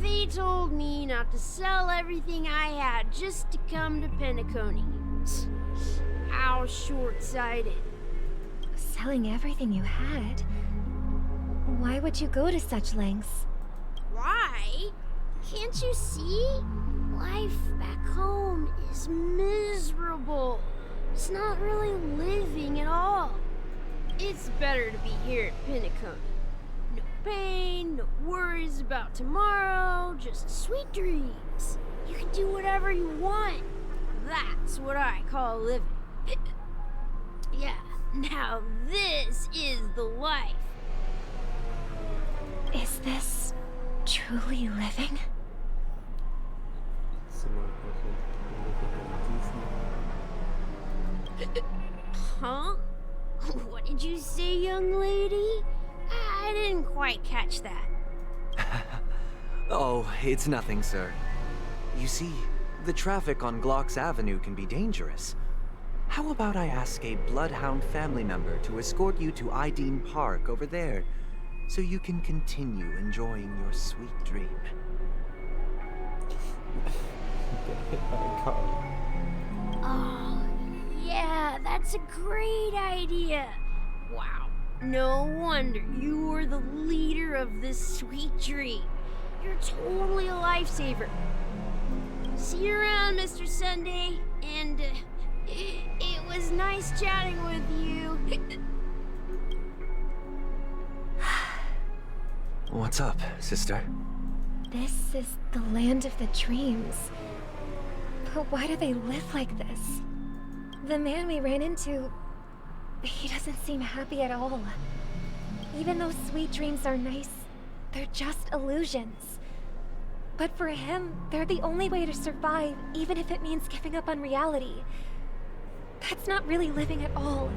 They told me not to sell everything I had just to come to Penacony. How short-sighted. Selling everything you had? Why would you go to such lengths? Why? Can't you see? Life back home is miserable. It's not really living at all. It's better to be here at Penacony. No pain, no worries about tomorrow, just sweet dreams. You can do whatever you want. That's what I call living. Yeah, now this is the life. Is this truly living? Huh? What did you say, young lady? I didn't quite catch that. Oh, it's nothing, sir. You see, the traffic on Glocks Avenue can be dangerous. How about I ask a Bloodhound family member to escort you to Ideen Park over there, so you can continue enjoying your sweet dream? Get hit by a car. Oh, yeah, that's a great idea. Wow, no wonder you were the leader of this sweet dream. You're totally a lifesaver. See you around, Mr. Sunday, and it was nice chatting with you. What's up, sister? This is the land of the dreams. But why do they live like this? The man we ran into, he doesn't seem happy at all. Even though sweet dreams are nice, they're just illusions. But for him, they're the only way to survive, even if it means giving up on reality. That's not really living at all.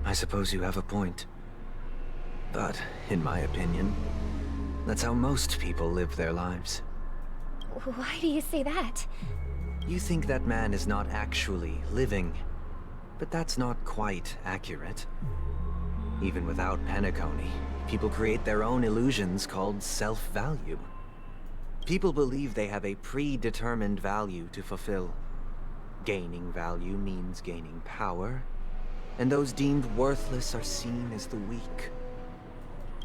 I suppose you have a point. But, in my opinion, that's how most people live their lives. Why do you say that? You think that man is not actually living, but that's not quite accurate. Even without Penacony, people create their own illusions called self-value. People believe they have a predetermined value to fulfill. Gaining value means gaining power, and those deemed worthless are seen as the weak.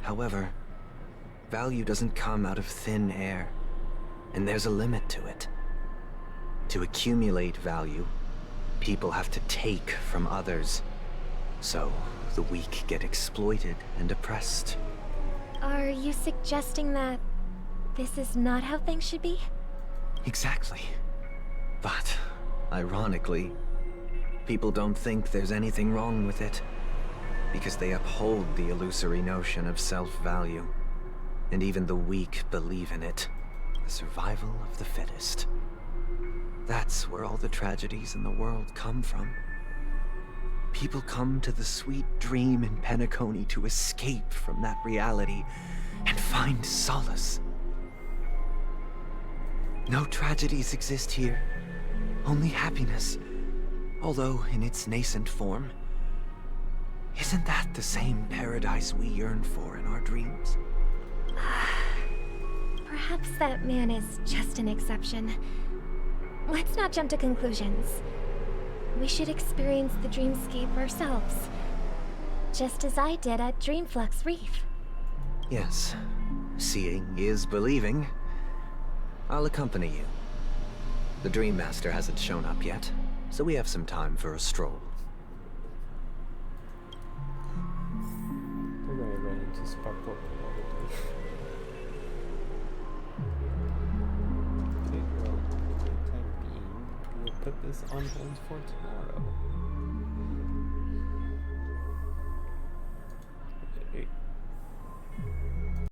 However, value doesn't come out of thin air, and there's a limit to it. To accumulate value, people have to take from others. So, the weak get exploited and oppressed. Are you suggesting that this is not how things should be? Exactly. But, ironically, people don't think there's anything wrong with it, because they uphold the illusory notion of self-value. And even the weak believe in it. The survival of the fittest. That's where all the tragedies in the world come from. People come to the sweet dream in Penacony to escape from that reality and find solace. No tragedies exist here, only happiness, although in its nascent form. Isn't that the same paradise we yearn for in our dreams? Perhaps that man is just an exception. Let's not jump to conclusions. We should experience the dreamscape ourselves. Just as I did at Dreamflux Reef. Yes. Seeing is believing. I'll accompany you. The Dream Master hasn't shown up yet, so we have some time for a stroll. We're gonna run into Sparkle probably. Okay, well, for the time being, we'll put this on hold for tomorrow.